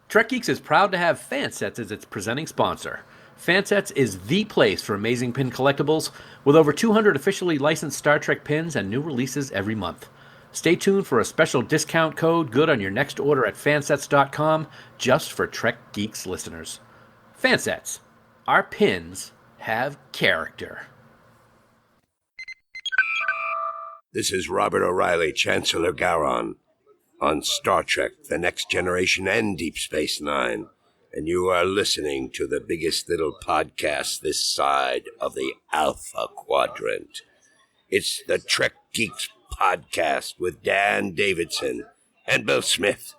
Trek Geeks is proud to have Fansets as its presenting sponsor. Fansets is the place for amazing pin collectibles, with over 200 officially licensed Star Trek pins and new releases every month. Stay tuned for a special discount code good on your next order at fansets.com, just for Trek Geeks listeners. Fansets. Our pins have character. This is Robert O'Reilly, Chancellor Garon, on Star Trek, The Next Generation and Deep Space Nine, and you are listening to the biggest little podcast this side of the Alpha Quadrant. It's the Trek Geeks podcast with Dan Davidson and Bill Smith.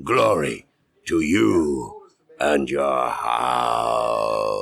Glory to you and your house.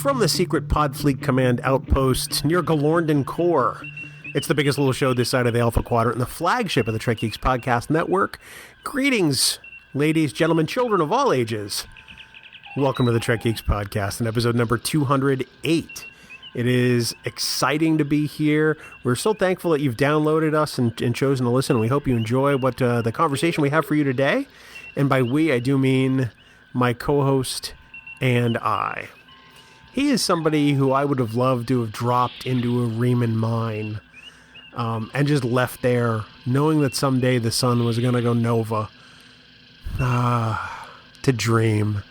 From the secret Podfleet Command outpost near Galorndon Core, it's the biggest little show this side of the Alpha Quadrant and the flagship of the Trek Geeks Podcast Network. Greetings, ladies, gentlemen, children of all ages. Welcome to the Trek Geeks Podcast and episode number 208. It is exciting to be here. We're so thankful that you've downloaded us and chosen to listen. We hope you enjoy what the conversation we have for you today. And by we, I do mean my co-host and I. He is somebody who I would have loved to have dropped into a Riemann mine and just left there, knowing that someday the sun was going to go nova. To dream.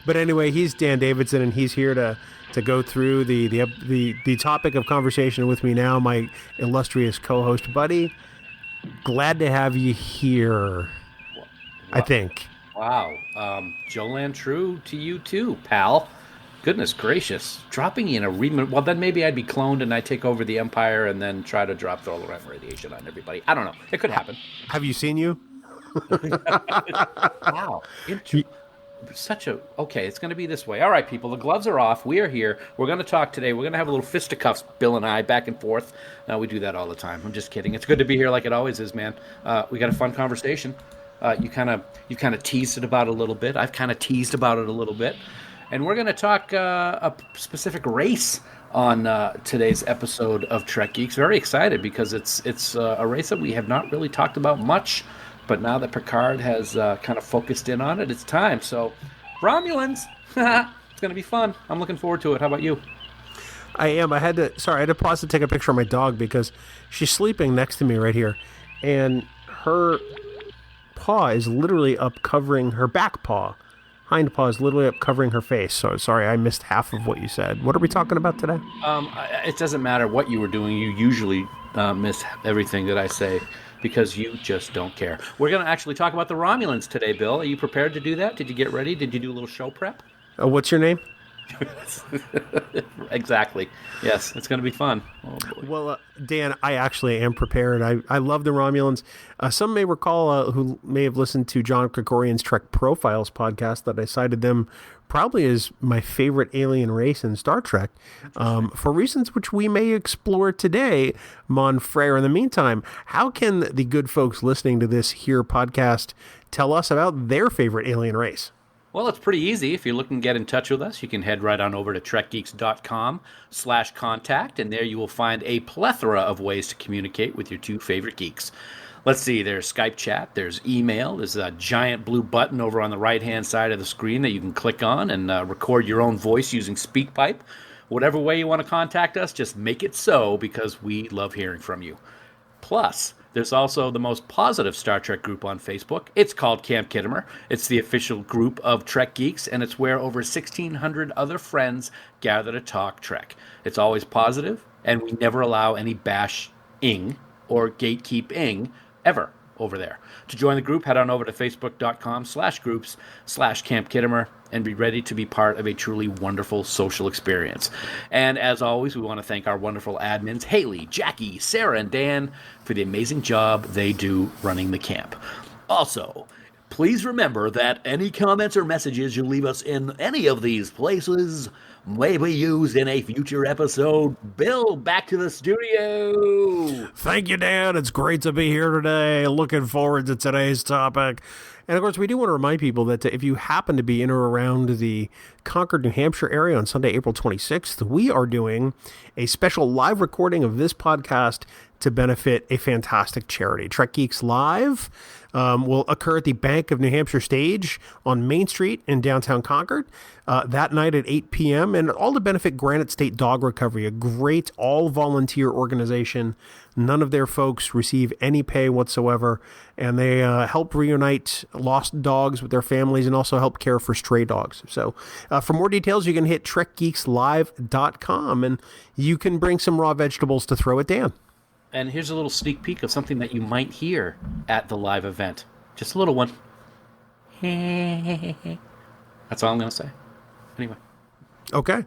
But anyway, he's Dan Davidson, and he's here to go through the topic of conversation with me now, my illustrious co-host, buddy. Glad to have you here, I think. Wow. Jolan, true to you too, pal. Goodness gracious. Dropping in a Riemann... Well, then maybe I'd be cloned and I'd take over the Empire and then try to drop the Olorem radiation on everybody. I don't know. It could happen. Have you seen you? Wow. Such a... Okay, it's going to be this way. All right, people. The gloves are off. We are here. We're going to talk today. We're going to have a little fisticuffs, Bill and I, back and forth. We do that all the time. I'm just kidding. It's good to be here like it always is, man. We got a fun conversation. You kind of teased it about a little bit. I've kind of teased about it a little bit. And we're going to talk a specific race on today's episode of Trek Geeks. Very excited because it's a race that we have not really talked about much, but now that Picard has kind of focused in on it, it's time. So, Romulans, it's going to be fun. I'm looking forward to it. How about you? I am. I had to pause to take a picture of my dog because she's sleeping next to me right here, and her paw is literally up covering her back paw. Hind paw is literally up covering her face. So sorry, I missed half of what you said. What are we talking about today? It doesn't matter what you were doing. You usually miss everything that I say because you just don't care. We're going to actually talk about the Romulans today, Bill. Are you prepared to do that? Did you get ready? Did you do a little show prep? What's your name? Exactly. Yes, it's going to be fun. Oh, well, Dan, I actually am prepared. I love the Romulans. Some may recall who may have listened to John Krikorian's Trek Profiles podcast that I cited them probably as my favorite alien race in Star Trek for reasons which we may explore today, Mon Frere. In the meantime, how can the good folks listening to this here podcast tell us about their favorite alien race? Well, it's pretty easy. If you're looking to get in touch with us, you can head right on over to trekgeeks.com/contact, and there you will find a plethora of ways to communicate with your two favorite geeks. Let's see, there's Skype chat, there's email, there's a giant blue button over on the right-hand side of the screen that you can click on and record your own voice using SpeakPipe. Whatever way you want to contact us, just make it so, because we love hearing from you. Plus, there's also the most positive Star Trek group on Facebook. It's called Camp Kittimer. It's the official group of Trek Geeks, and it's where over 1,600 other friends gather to talk Trek. It's always positive, and we never allow any bash gatekeeping or gatekeeping ever over there. To join the group, head on over to facebook.com/groups/Camp Kittimer and be ready to be part of a truly wonderful social experience. And as always, we want to thank our wonderful admins, Haley, Jackie, Sarah, and Dan, for the amazing job they do running the camp. Also, please remember that any comments or messages you leave us in any of these places may be used in a future episode. Bill, back to the studio. Thank you, Dan. It's great to be here today. Looking forward to today's topic. And of course, we do want to remind people that if you happen to be in or around the Concord, New Hampshire area on Sunday, April 26th, we are doing a special live recording of this podcast to benefit a fantastic charity. Trek Geeks Live will occur at the Bank of New Hampshire stage on Main Street in downtown Concord that night at 8 p.m. and all to benefit Granite State Dog Recovery, a great all-volunteer organization. None of their folks receive any pay whatsoever, and they help reunite lost dogs with their families and also help care for stray dogs. So for more details, you can hit trekgeekslive.com, and you can bring some raw vegetables to throw at Dan. And here's a little sneak peek of something that you might hear at the live event. Just a little one. That's all I'm going to say. Anyway. Okay.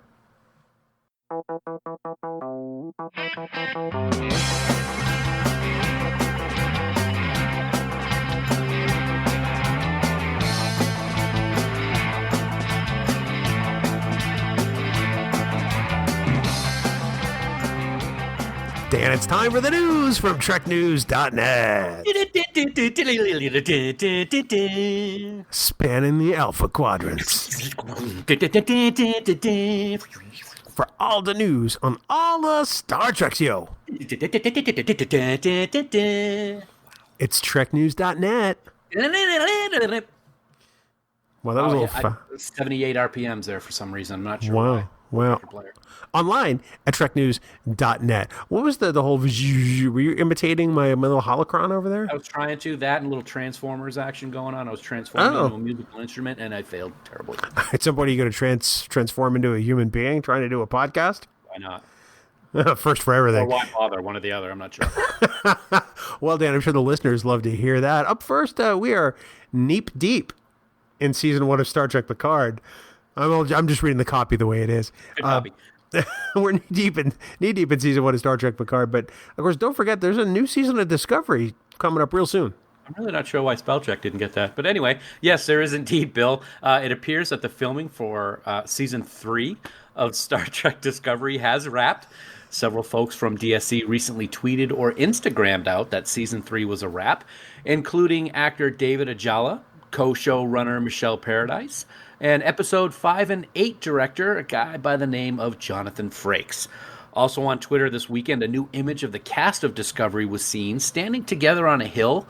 Dan, it's time for the news from TrekNews.net. Spanning the Alpha Quadrants. For all the news on all the Star Treks, yo. It's TrekNews.net. Well, that was a little 78 RPMs there for some reason. I'm not sure why. Wow. Well, online at TrekNews.net. What was the whole... Were you imitating my little holocron over there? I was trying to. That and a little Transformers action going on. I was transforming into a musical instrument, and I failed terribly. At some point, are you going to transform into a human being trying to do a podcast? Why not? First for everything. Or why bother? One or the other. I'm not sure. Well, Dan, I'm sure the listeners love to hear that. Up first, we are knee deep in season 1 of Star Trek Picard. I'm just reading the copy the way it is. Good copy. We're knee deep in season 1 of Star Trek Picard, but of course, don't forget there's a new season of Discovery coming up real soon. I'm really not sure why Spellcheck didn't get that. But anyway, yes, there is indeed, Bill. It appears that the filming for season 3 of Star Trek Discovery has wrapped. Several folks from DSC recently tweeted or Instagrammed out that season 3 was a wrap, including actor David Ajala, co-showrunner Michelle Paradise, and episode 5 and 8 director, a guy by the name of Jonathan Frakes. Also on Twitter this weekend, a new image of the cast of Discovery was seen standing together on a hill,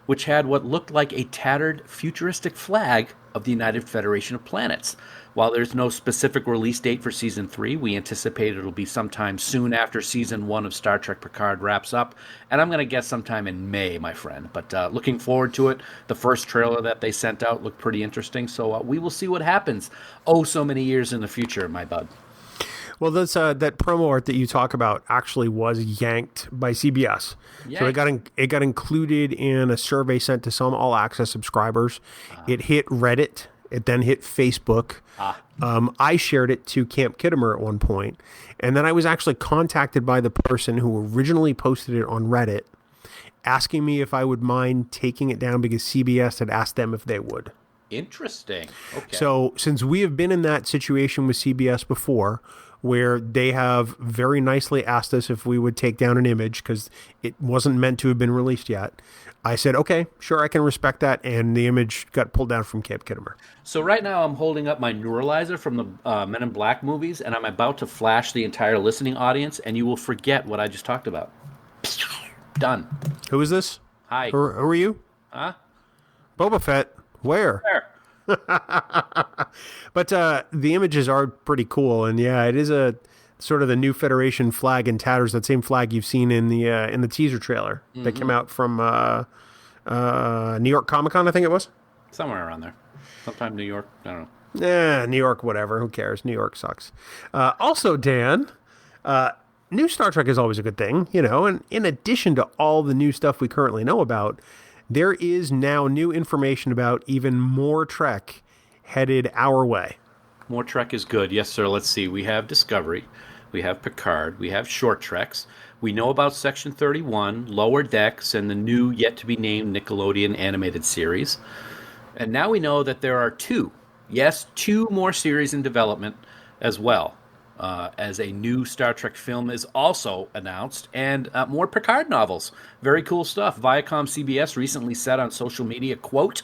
which had what looked like a tattered futuristic flag of the United Federation of Planets. While there's no specific release date for Season 3, we anticipate it'll be sometime soon after Season 1 of Star Trek Picard wraps up, and I'm going to guess sometime in May, my friend. But looking forward to it. The first trailer that they sent out looked pretty interesting, so we will see what happens. Oh, so many years in the future, my bud. Well, that's that promo art that you talk about actually was yanked by CBS. So it got included in a survey sent to some All Access subscribers. It hit Reddit. It then hit Facebook. I shared it to Camp Kittimer at one point, and then I was actually contacted by the person who originally posted it on Reddit, asking me if I would mind taking it down because CBS had asked them if they would. Interesting. Okay. So since we have been in that situation with CBS before, where they have very nicely asked us if we would take down an image because it wasn't meant to have been released yet, I said, okay, sure, I can respect that, and the image got pulled down from Camp Kittimer. So right now I'm holding up my neuralizer from the Men in Black movies, and I'm about to flash the entire listening audience, and you will forget what I just talked about. Done. Who is this? Hi. Who are you? Huh? Boba Fett. Where? But the images are pretty cool, and yeah, it is a sort of the new Federation flag in tatters. That same flag you've seen in the teaser trailer that came out from New York Comic-Con, I think it was. Somewhere around there. Sometime New York. I don't know. New York, whatever. Who cares? New York sucks. Also, Dan, new Star Trek is always a good thing, and in addition to all the new stuff we currently know about, there is now new information about even more Trek headed our way. More Trek is good. Yes, sir. Let's see. We have Discovery. We have Picard. We have short Treks. We know about Section 31, Lower Decks, and the new, yet-to-be-named Nickelodeon animated series. And now we know that there are two more series in development as well, as a new Star Trek film is also announced, and more Picard novels. Very cool stuff. Viacom CBS recently said on social media, quote,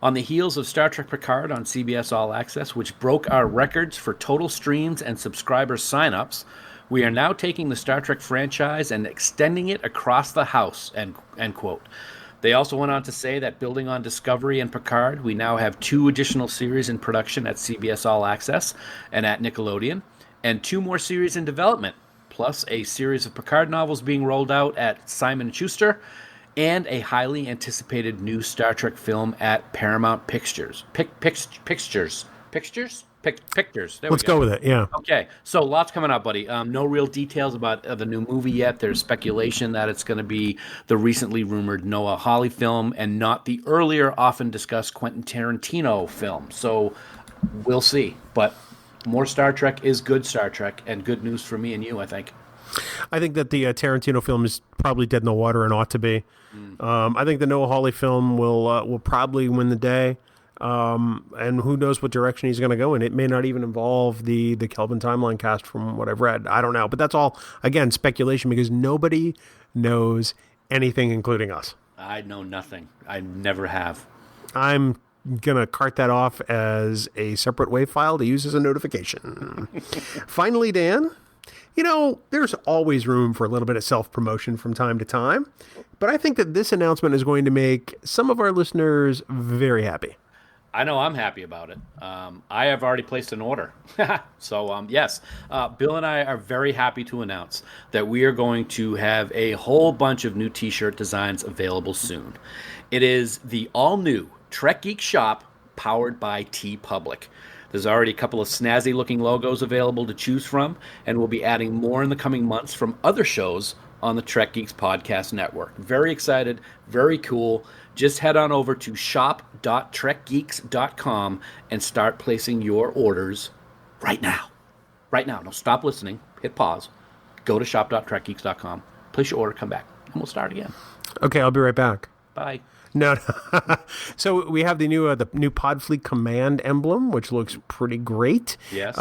"On the heels of Star Trek Picard on CBS All Access, which broke our records for total streams and subscriber signups, we are now taking the Star Trek franchise and extending it across the house," end quote. They also went on to say that building on Discovery and Picard, we now have 2 additional series in production at CBS All Access and at Nickelodeon, and 2 more series in development, plus a series of Picard novels being rolled out at Simon & Schuster, and a highly anticipated new Star Trek film at Paramount Pictures. Pictures. Let's go with it, yeah. Okay, so lots coming up, buddy. No real details about the new movie yet. There's speculation that it's going to be the recently rumored Noah Hawley film and not the earlier often discussed Quentin Tarantino film. So we'll see. But more Star Trek is good Star Trek, and good news for me and you, I think. I think that the Tarantino film is probably dead in the water and ought to be. I think the Noah Hawley film will probably win the day. And who knows what direction he's going to go in. It may not even involve the Kelvin timeline cast from what I've read. I don't know. But that's all, again, speculation because nobody knows anything, including us. I know nothing. I never have. I'm going to cart that off as a separate WAV file to use as a notification. Finally, Dan, there's always room for a little bit of self-promotion from time to time. But I think that this announcement is going to make some of our listeners very happy. I know I'm happy about it. I have already placed an order. So, yes, Bill and I are very happy to announce that we are going to have a whole bunch of new T-shirt designs available soon. It is the all-new Trek Geeks shop powered by TeePublic. There's already a couple of snazzy-looking logos available to choose from, and we'll be adding more in the coming months from other shows on the Trek Geeks podcast network. Very excited, very cool. Just head on over to shop.trekgeeks.com and start placing your orders right now. Right now. Don't stop listening. Hit pause. Go to shop.trekgeeks.com. Place your order. Come back. And we'll start again. Okay, I'll be right back. Bye. No. So we have the new Podfleet Command emblem, which looks pretty great. Yes.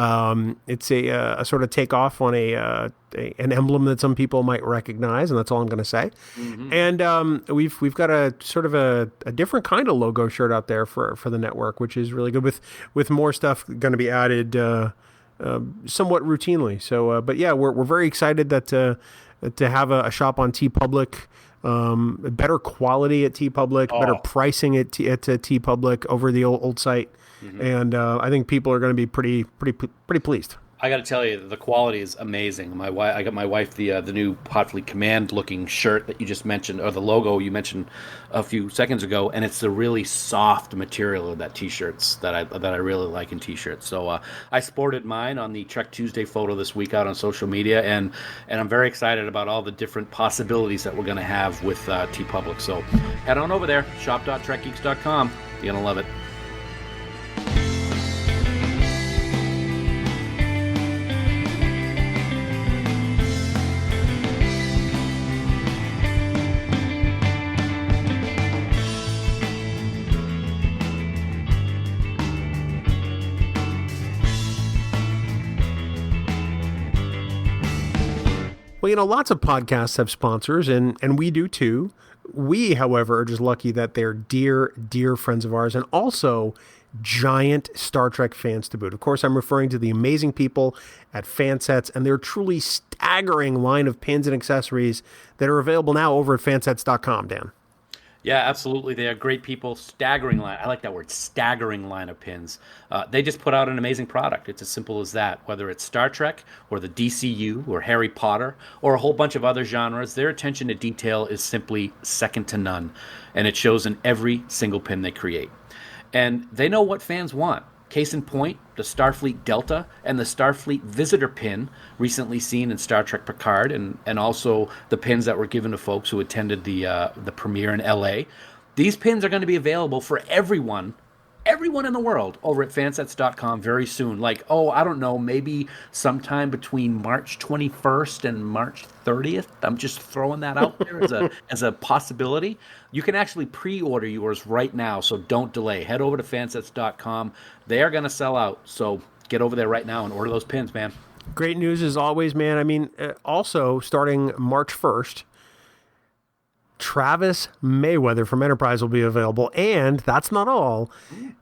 It's a sort of takeoff on an emblem that some people might recognize, and that's all I'm going to say. Mm-hmm. And we've got a sort of a different kind of logo shirt out there for the network, which is really good with more stuff going to be added somewhat routinely. So, but yeah, we're very excited that to have a shop on TeePublic. Better quality at TeePublic, better pricing at TeePublic over the old site, and I think people are going to be pretty pleased. I got to tell you, the quality is amazing. I got my wife the new Podfleet Command looking shirt that you just mentioned, or the logo you mentioned a few seconds ago, and it's the really soft material of that t-shirts that I really like in t-shirts. So I sported mine on the Trek Tuesday photo this week out on social media, and I'm very excited about all the different possibilities that we're going to have with TeePublic. So head on over there, shop.trekgeeks.com. You're going to love it. Well, lots of podcasts have sponsors, and we do too. We, however, are just lucky that they're dear, dear friends of ours and also giant Star Trek fans to boot. Of course, I'm referring to the amazing people at Fansets and their truly staggering line of pins and accessories that are available now over at fansets.com, Dan. Yeah, absolutely. They are great people. Staggering line. I like that word, staggering line of pins. They just put out an amazing product. It's as simple as that. Whether it's Star Trek or the DCU or Harry Potter or a whole bunch of other genres, their attention to detail is simply second to none. And it shows in every single pin they create. And they know what fans want. Case in point, the Starfleet Delta and the Starfleet Visitor pin, recently seen in Star Trek Picard, and also the pins that were given to folks who attended the premiere in LA. These pins are going to be available for everyone in the world over at fansets.com very soon. Like, I don't know, maybe sometime between March 21st and March 30th. I'm just throwing that out there as a possibility. You can actually pre-order yours right now, so don't delay. Head over to fansets.com. They are going to sell out, so get over there right now and order those pins, man. Great news as always, man. I mean, also starting March 1st, Travis Mayweather from Enterprise will be available. And that's not all.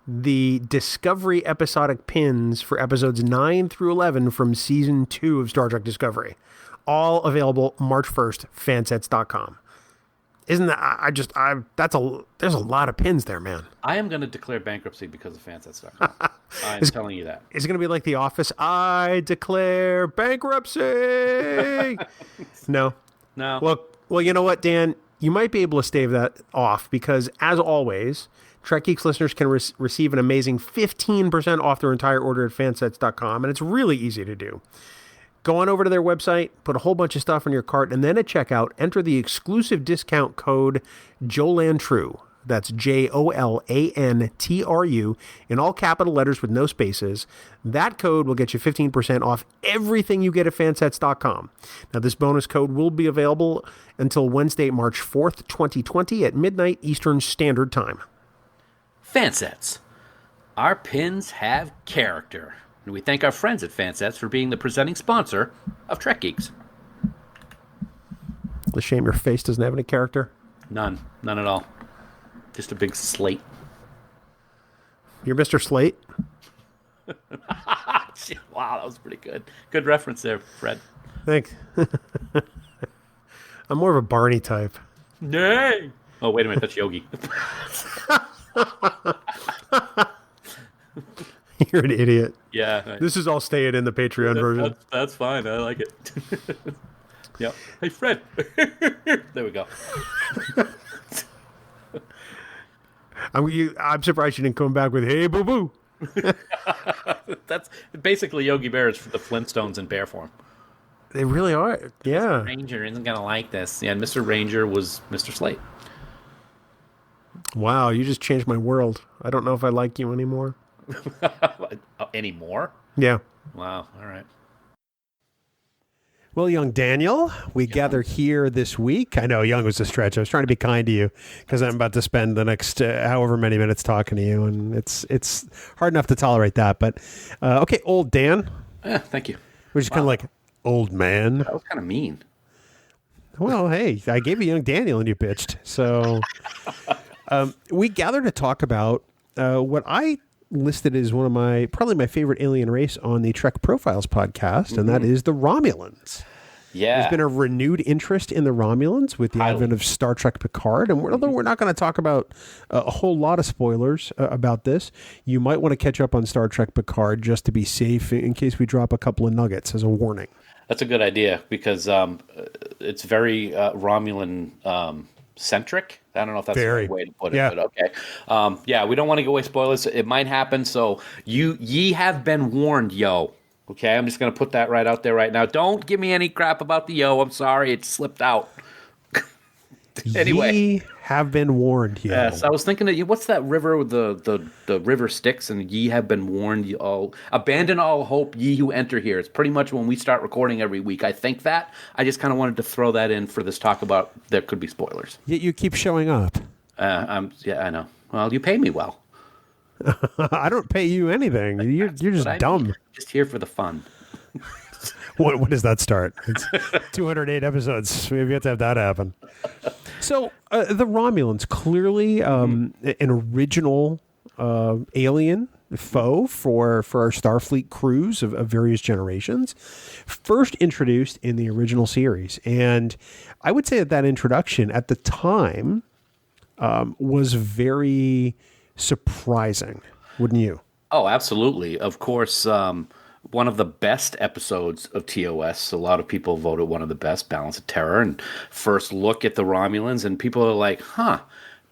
The Discovery episodic pins for episodes 9 through 11 from season 2 of Star Trek Discovery. All available March 1st, fansets.com. Isn't that, there's a lot of pins there, man. I am going to declare bankruptcy because of fansets.com. I'm telling you that. Is it going to be like The Office? I declare bankruptcy. No. Well, you know what, Dan? You might be able to stave that off because, as always, Trek Geeks listeners can receive an amazing 15% off their entire order at fansets.com, and it's really easy to do. Go on over to their website, put a whole bunch of stuff in your cart, and then at checkout, enter the exclusive discount code JOLANTRU. That's JOLANTRU in all capital letters with no spaces. That code will get you 15% off everything you get at fansets.com. Now, this bonus code will be available until Wednesday, March 4th, 2020 at midnight Eastern Standard Time. Fansets. Our pins have character. And we thank our friends at Fansets for being the presenting sponsor of Trek Geeks. It's a shame your face doesn't have any character. None at all. Just a big slate. You're Mr. Slate? Wow, that was pretty good. Good reference there, Fred. Thanks. I'm more of a Barney type. Nay! Oh, wait a minute, that's Yogi. You're an idiot. Yeah. This is all staying in the Patreon version. That's fine. I like it. Yep. Hey, Fred. There we go. I'm surprised you didn't come back with, hey, boo-boo. That's basically Yogi Bear is the Flintstones in bear form. They really are. Yeah. Mr. Ranger isn't going to like this. Yeah, and Mr. Ranger was Mr. Slate. Wow, you just changed my world. I don't know if I like you anymore. Anymore? Yeah. Wow, all right. Well, young Daniel, we gather here this week. I know young was a stretch. I was trying to be kind to you because I'm about to spend the next however many minutes talking to you, and it's hard enough to tolerate that. But okay, old Dan. Yeah, thank you. We're just kind of like old man. That was kind of mean. Well, hey, I gave you young Daniel and you bitched. So we gather to talk about what I listed as one of probably my favorite alien race on the Trek Profiles podcast, and that is the Romulans. Yeah. There's been a renewed interest in the Romulans with the advent of Star Trek Picard, and although we're not going to talk about a whole lot of spoilers about this, you might want to catch up on Star Trek Picard just to be safe in case we drop a couple of nuggets as a warning. That's a good idea because it's very Romulan centric. I don't know if that's the right way to put it, but okay. Yeah, we don't want to give away spoilers. It might happen, so ye have been warned, yo. Okay, I'm just going to put that right out there right now. Don't give me any crap about the yo. I'm sorry, it slipped out. Anyway. Ye have been warned, yo. Yes, I was thinking, what's that river with the river Styx, and ye have been warned, all abandon all hope, ye who enter here. It's pretty much when we start recording every week. I think that. I just kind of wanted to throw that in for this talk about there could be spoilers. Yet you keep showing up. Yeah, I know. Well, you pay me well. I don't pay you anything. You're just dumb. Just here for the fun. What does that start? It's 208 episodes. We have yet to have that happen. So the Romulans, clearly an original alien foe for our Starfleet crews of various generations, first introduced in the original series. And I would say that introduction at the time was very surprising, wouldn't you? Oh, absolutely. Of course, one of the best episodes of TOS. A lot of people voted one of the best, Balance of Terror, and first look at the Romulans, and people are like,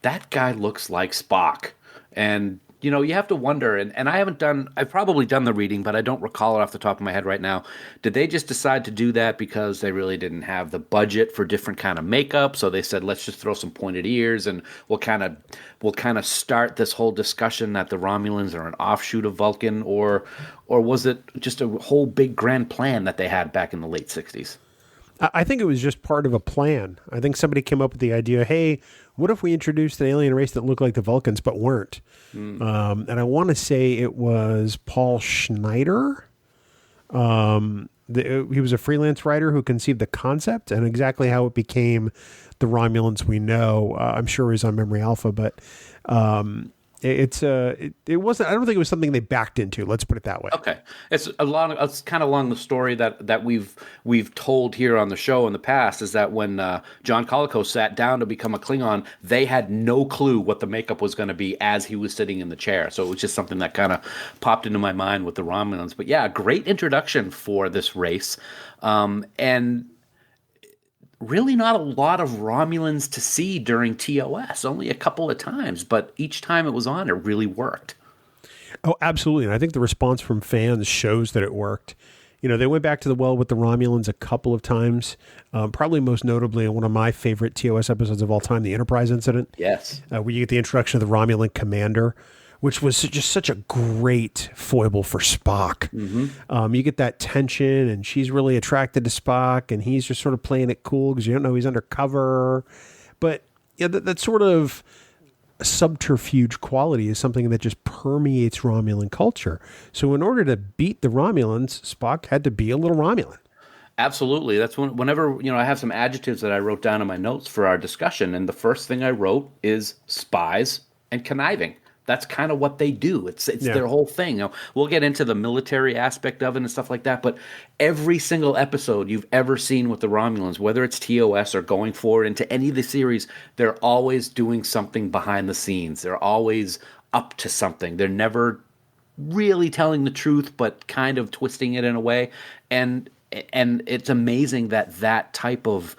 that guy looks like Spock. And, you have to wonder, and I've probably done the reading, but I don't recall it off the top of my head right now. Did they just decide to do that because they really didn't have the budget for different kind of makeup? So they said, let's just throw some pointed ears and we'll kind of start this whole discussion that the Romulans are an offshoot of Vulcan, or was it just a whole big grand plan that they had back in the late 60s? I think it was just part of a plan. I think somebody came up with the idea, hey, what if we introduced an alien race that looked like the Vulcans but weren't? And I want to say it was Paul Schneider. He was a freelance writer who conceived the concept, and exactly how it became the Romulans we know, I'm sure is on Memory Alpha, but it wasn't. I don't think it was something they backed into. Let's put it that way. Okay, it's kind of along the story that we've told here on the show in the past, is that when John Colicos sat down to become a Klingon, they had no clue what the makeup was going to be as he was sitting in the chair. So it was just something that kind of popped into my mind with the Romulans. But yeah, great introduction for this race, and really not a lot of Romulans to see during TOS, only a couple of times, but each time it was on, it really worked. Oh, absolutely. And I think the response from fans shows that it worked. They went back to the well with the Romulans a couple of times, probably most notably in one of my favorite TOS episodes of all time, the Enterprise incident. Yes. Where you get the introduction of the Romulan commander, which was just such a great foible for Spock. Mm-hmm. You get that tension, and she's really attracted to Spock, and he's just sort of playing it cool because you don't know he's undercover. But yeah, that sort of subterfuge quality is something that just permeates Romulan culture. So in order to beat the Romulans, Spock had to be a little Romulan. Absolutely. That's whenever, I have some adjectives that I wrote down in my notes for our discussion, and the first thing I wrote is spies and conniving. That's kind of what they do. It's their whole thing. We'll get into the military aspect of it and stuff like that, but every single episode you've ever seen with the Romulans, whether it's TOS or going forward into any of the series, they're always doing something behind the scenes. They're always up to something. They're never really telling the truth, but kind of twisting it in a way. And it's amazing that type of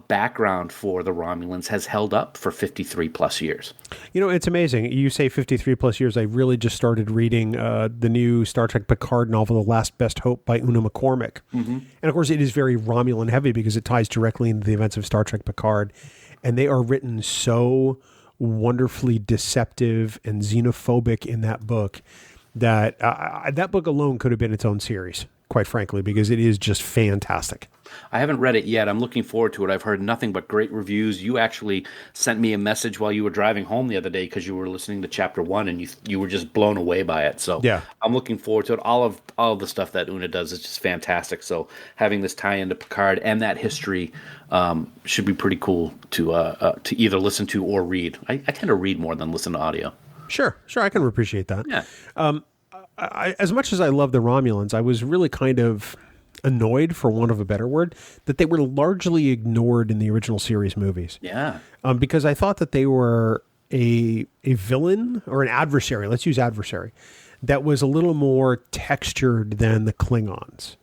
background for the Romulans has held up for 53 plus years. It's amazing. You say 53 plus years. I really just started reading the new Star Trek Picard novel, The Last Best Hope by Una McCormick. Mm-hmm. And of course, it is very Romulan heavy because it ties directly into the events of Star Trek Picard. And they are written so wonderfully deceptive and xenophobic in that book that that book alone could have been its own series, quite frankly, because it is just fantastic. I haven't read it yet. I'm looking forward to it. I've heard nothing but great reviews. You actually sent me a message while you were driving home the other day because you were listening to Chapter 1 and you were just blown away by it. So yeah, I'm looking forward to it. All of the stuff that Una does is just fantastic. So having this tie into Picard and that history should be pretty cool to either listen to or read. I tend to read more than listen to audio. Sure. I can appreciate that. Yeah. As much as I love the Romulans, I was really kind of annoyed, for want of a better word, that they were largely ignored in the original series movies. Yeah. Because I thought that they were a villain or an adversary. Let's use adversary. That was a little more textured than the Klingons.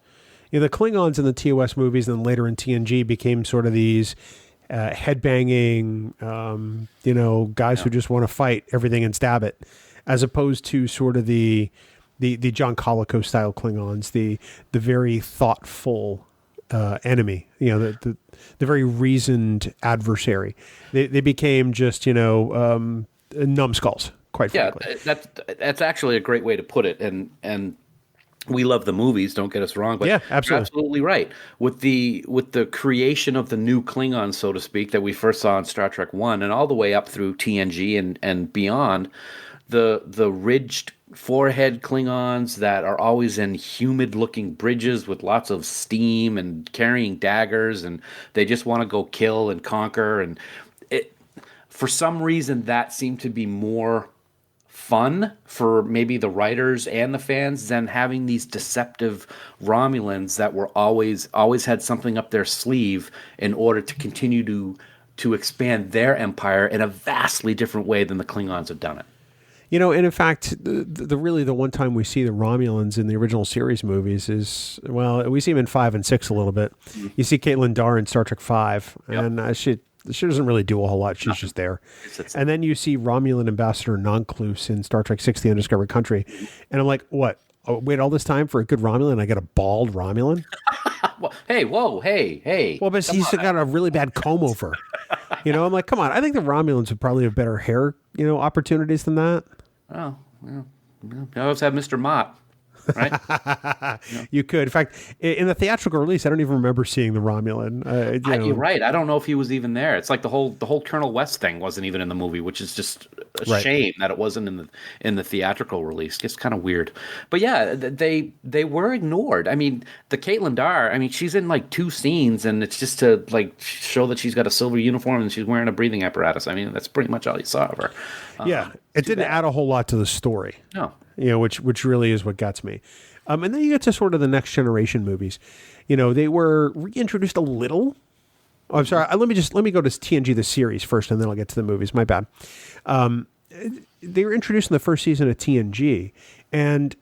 The Klingons in the TOS movies and then later in TNG became sort of these headbanging, guys who just want to fight everything and stab it, as opposed to sort of the John Colicos style Klingons, the very thoughtful enemy, the very reasoned adversary. They became just numbskulls, quite frankly. Yeah, that's actually a great way to put it, and we love the movies, don't get us wrong, but yeah, absolutely. You're absolutely right. With the creation of the new Klingons, so to speak, that we first saw in Star Trek 1 and all the way up through TNG and beyond, the ridged forehead Klingons that are always in humid-looking bridges with lots of steam and carrying daggers, and they just want to go kill and conquer. And for some reason, that seemed to be more fun for maybe the writers and the fans than having these deceptive Romulans that were always had something up their sleeve in order to continue to expand their empire in a vastly different way than the Klingons have done it. And in fact, the one time we see the Romulans in the original series movies is, well, we see them in 5 and 6 a little bit. Mm-hmm. You see Caitlin Darr in Star Trek 5, yep. And she She doesn't really do a whole lot. She's just there. And then you see Romulan Ambassador Noncluse in Star Trek 6: The Undiscovered Country. And I'm like, what? Oh, wait all this time for a good Romulan? I get a bald Romulan? Well, hey. Well, but he's got a really bad comb over. I'm like, come on. I think the Romulans would probably have better hair, opportunities than that. Oh, well, you always have Mr. Mott. Right? You could. In fact, in the theatrical release, I don't even remember seeing the Romulan. You're right. I don't know if he was even there. It's like the whole Colonel West thing wasn't even in the movie, which is just a shame that it wasn't in the theatrical release. It's kind of weird. But yeah, they were ignored. I mean, the Caitlin Dar. I mean, she's in like 2 scenes, and it's just to like show that she's got a silver uniform and she's wearing a breathing apparatus. I mean, that's pretty much all you saw of her. Yeah, it didn't add a whole lot to the story. No. Which really is what gets me. And then you get to sort of the Next Generation movies. They were reintroduced a little. Oh, I'm sorry. Let me go to TNG, the series first, and then I'll get to the movies. My bad. They were introduced in the first season of TNG, and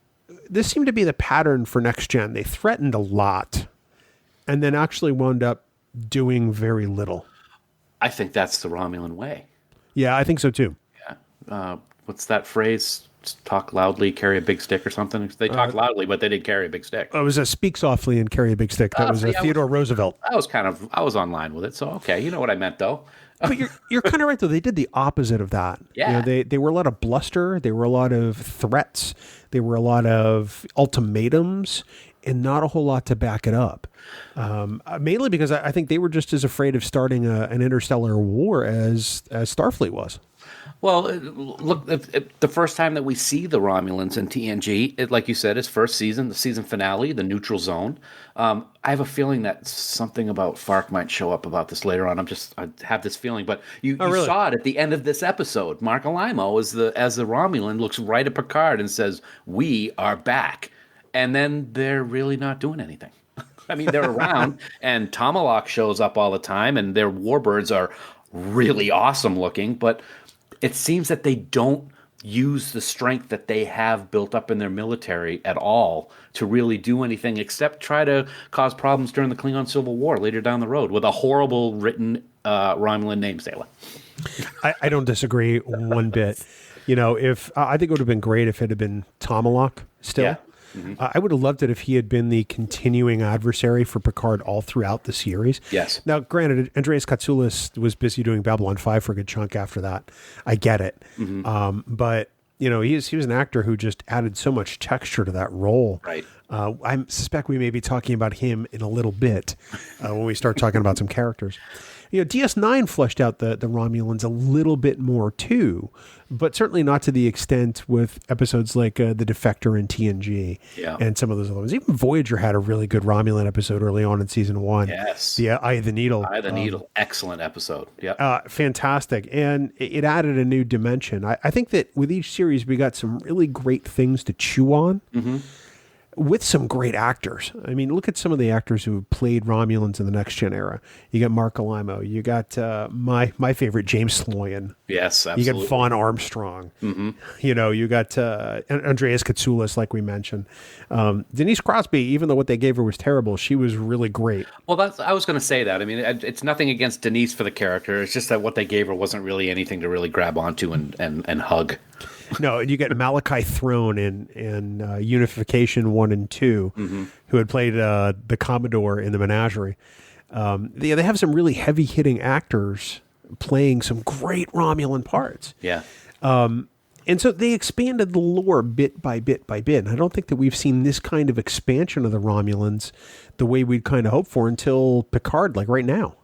this seemed to be the pattern for Next Gen. They threatened a lot, and then actually wound up doing very little. I think that's the Romulan way. Yeah, I think so too. Yeah. What's that phrase? Talk loudly, carry a big stick or something. They talk loudly, but they didn't carry a big stick. It was a speak softly and carry a big stick. That was Theodore Roosevelt. I was online with it. So, okay. You know what I meant though. But you're kind of right though. They did the opposite of that. Yeah. They were a lot of bluster. They were a lot of threats. They were a lot of ultimatums and not a whole lot to back it up. Mainly because I think they were just as afraid of starting an interstellar war as Starfleet was. Well, look, the first time that we see the Romulans in TNG, like you said, is first season, the season finale, the neutral zone. I have a feeling that something about Fark might show up about this later on. I have this feeling, but you really? saw it at the end of this episode. Mark Alimo, as the Romulan, looks right at Picard and says, "We are back," and then they're really not doing anything. I mean, they're around, and Tomalak shows up all the time, and their warbirds are really awesome looking, but it seems that they don't use the strength that they have built up in their military at all to really do anything except try to cause problems during the Klingon Civil War later down the road with a horrible written Romulan name, Sailor. I don't disagree one bit. If I think it would have been great if it had been Tomalak still. Yeah. Mm-hmm. I would have loved it if he had been the continuing adversary for Picard all throughout the series. Yes. Now, granted, Andreas Katsoulis was busy doing Babylon 5 for a good chunk after that. I get it. Mm-hmm. But, he was an actor who just added so much texture to that role. Right. I suspect we may be talking about him in a little bit when we start talking about some characters. DS9 fleshed out the Romulans a little bit more too, but certainly not to the extent with episodes like The Defector in TNG and some of those other ones. Even Voyager had a really good Romulan episode early on in season 1. Yes. The Eye of the Needle. Eye of the Needle. Excellent episode. Yeah. Fantastic. And it added a new dimension. I think that with each series, we got some really great things to chew on. Mm-hmm. With some great actors. I mean, look at some of the actors who played Romulans in the Next Gen era. You got Mark Alimo. You got my favorite, James Sloyan. Yes, absolutely. You got Vaughn Armstrong. Mm-hmm. You got Andreas Katsoulis, like we mentioned. Denise Crosby, even though what they gave her was terrible, she was really great. Well, I was going to say that. I mean, it's nothing against Denise for the character. It's just that what they gave her wasn't really anything to really grab onto and hug. No, you get Malachi Throne in Unification 1 and 2, mm-hmm. who had played the Commodore in the Menagerie. They have some really heavy-hitting actors playing some great Romulan parts. Yeah. And so they expanded the lore bit by bit by bit. And I don't think that we've seen this kind of expansion of the Romulans the way we'd kind of hoped for until Picard, like right now.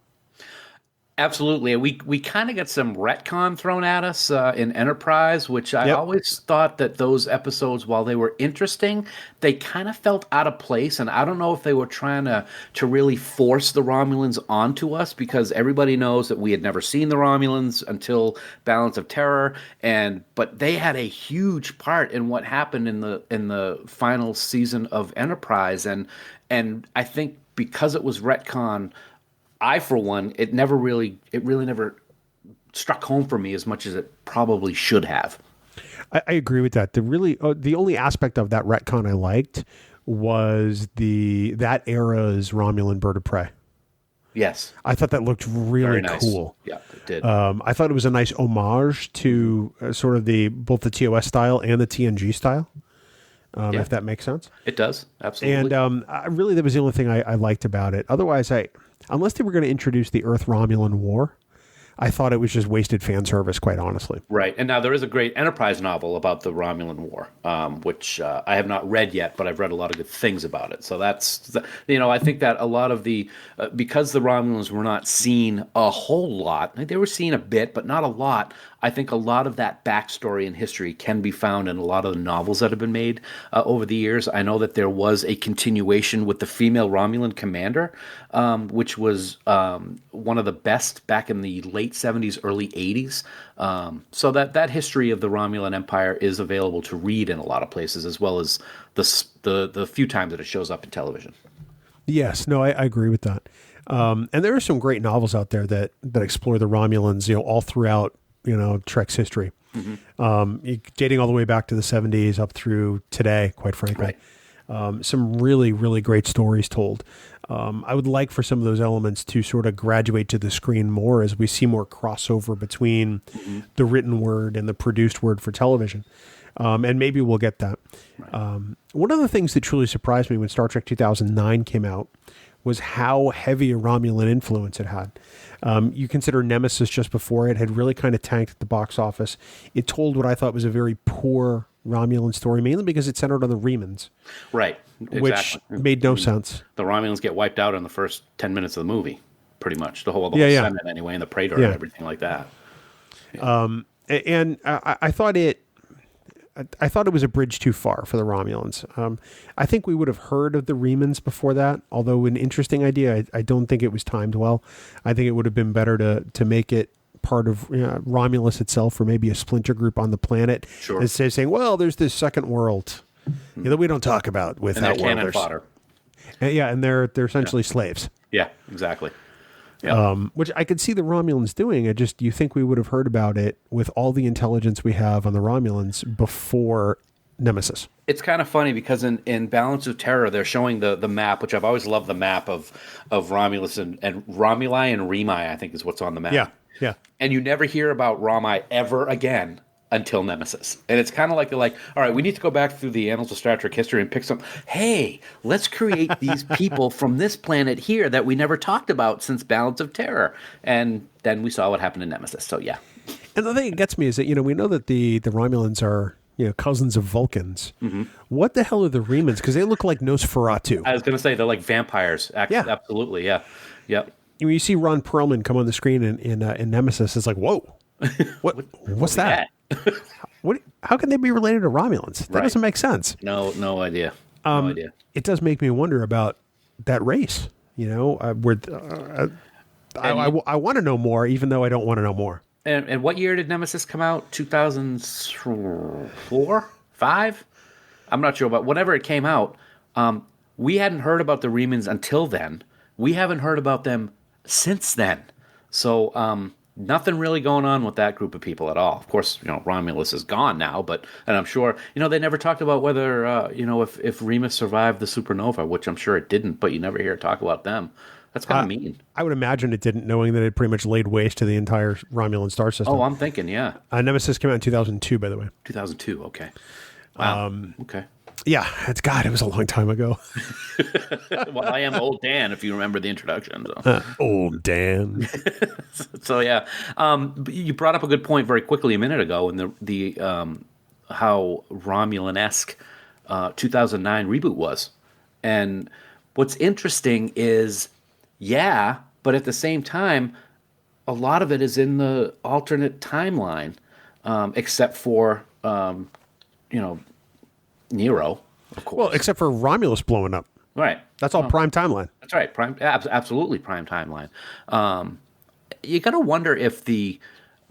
Absolutely. We kind of get some retcon thrown at us in Enterprise, which I always thought that those episodes, while they were interesting, they kind of felt out of place. And I don't know if they were trying to really force the Romulans onto us, because everybody knows that we had never seen the Romulans until Balance of Terror. But they had a huge part in what happened in the final season of Enterprise. And I think because it was retcon, for one, it really never struck home for me as much as it probably should have. I agree with that. The only aspect of that retcon I liked was that era's Romulan bird of prey. Yes. I thought that looked really Very nice. cool. Yeah, it did. I thought it was a nice homage to sort of both the TOS style and the TNG style, if that makes sense. It does, absolutely. And really, that was the only thing I liked about it. Otherwise, unless they were going to introduce the Earth Romulan War, I thought it was just wasted fan service, quite honestly. Right. And now there is a great Enterprise novel about the Romulan War, which I have not read yet, but I've read a lot of good things about it. So that's, I think that a lot of because the Romulans were not seen a whole lot, they were seen a bit, but not a lot. I think a lot of that backstory and history can be found in a lot of the novels that have been made over the years. I know that there was a continuation with the female Romulan commander, which was one of the best back in the late 70s, early 80s. So that history of the Romulan Empire is available to read in a lot of places, as well as the few times that it shows up in television. Yes, no, I agree with that. And there are some great novels out there that explore the Romulans, all throughout Trek's history, dating all the way back to the 70s up through today, quite frankly. Right. Some really, really great stories told. I would like for some of those elements to sort of graduate to the screen more as we see more crossover between the written word and the produced word for television. And maybe we'll get that. Right. One of the things that truly surprised me when Star Trek 2009 came out was how heavy a Romulan influence it had. You consider Nemesis just before it had really kind of tanked at the box office. It told what I thought was a very poor Romulan story, mainly because it centered on the Remans. Right. Exactly. Which made no sense. The Romulans get wiped out in the first 10 minutes of the movie, pretty much. The whole Senate anyway, and the Praetor and everything like that. Yeah. And I thought it was a bridge too far for the Romulans. I think we would have heard of the Remans before that, although an interesting idea. I don't think it was timed well. I think it would have been better to make it part of Romulus itself, or maybe a splinter group on the planet. Sure. Instead of saying, well, there's this second world that we don't talk about with cannon fodder. And they're essentially slaves. Yeah, exactly. Yep. Which I could see the Romulans doing. You think we would have heard about it with all the intelligence we have on the Romulans before Nemesis. It's kind of funny because in Balance of Terror, they're showing the map, which I've always loved the map of Romulus and Romuli and Remi, I think is what's on the map. Yeah. And you never hear about Rami ever again until Nemesis. And it's kind of like they're like, all right, we need to go back through the annals of Star Trek history and pick some, hey, let's create these people from this planet here that we never talked about since Balance of Terror. And then we saw what happened in Nemesis. So, yeah. And the thing that gets me is that, we know that the Romulans are, cousins of Vulcans. Mm-hmm. What the hell are the Remans? Because they look like Nosferatu. I was going to say they're like vampires. Absolutely, yeah. Yep. When you see Ron Perlman come on the screen in Nemesis, it's like, whoa, what's that? How can they be related to Romulans? That doesn't make sense. No idea. No idea. It does make me wonder about that race. I want to know more, even though I don't want to know more. And what year did Nemesis come out? 2004, 5? I'm not sure, but whenever it came out, we hadn't heard about the Remans until then. We haven't heard about them since then. So nothing really going on with that group of people at all. Of course, Romulus is gone now, and I'm sure, they never talked about whether, if Remus survived the supernova, which I'm sure it didn't, but you never hear it talk about them. That's kind of mean. I would imagine it didn't, knowing that it pretty much laid waste to the entire Romulan star system. Oh, I'm thinking, yeah. Nemesis came out in 2002, by the way. 2002, okay. Wow, okay. Yeah, it was a long time ago. Well, I am old Dan, if you remember the introduction. So. Old Dan. So yeah, you brought up a good point very quickly a minute ago, and the how Romulan-esque 2009 reboot was, and what's interesting is, but at the same time, a lot of it is in the alternate timeline, except for Nero, of course. Well, except for Romulus blowing up. Right. That's all prime timeline. That's right. Absolutely prime timeline. You got to wonder if the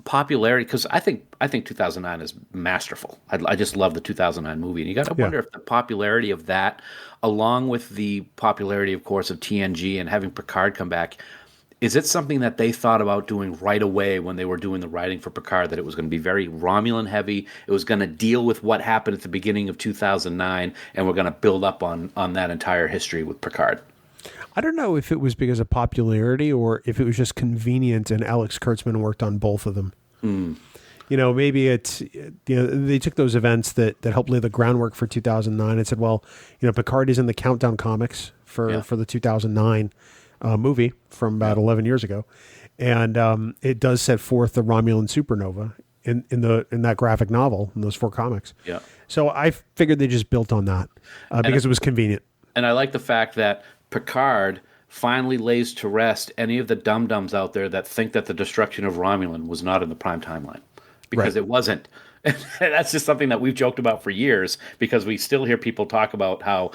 popularity, because I think 2009 is masterful. I just love the 2009 movie, and you got to wonder if the popularity of that, along with the popularity, of course, of TNG and having Picard come back, is it something that they thought about doing right away when they were doing the writing for Picard, that it was going to be very Romulan heavy, it was going to deal with what happened at the beginning of 2009, and we're going to build up on that entire history with Picard? I don't know if it was because of popularity or if it was just convenient, and Alex Kurtzman worked on both of them. Maybe it's, they took those events that helped lay the groundwork for 2009 and said, well, Picard is in the Countdown comics for the 2009 movie from about 11 years ago. And it does set forth the Romulan supernova in that graphic novel, in those 4 comics. Yeah. So I figured they just built on that because it was convenient. And I like the fact that Picard finally lays to rest any of the dum-dums out there that think that the destruction of Romulan was not in the prime timeline. Because it wasn't. And that's just something that we've joked about for years, because we still hear people talk about how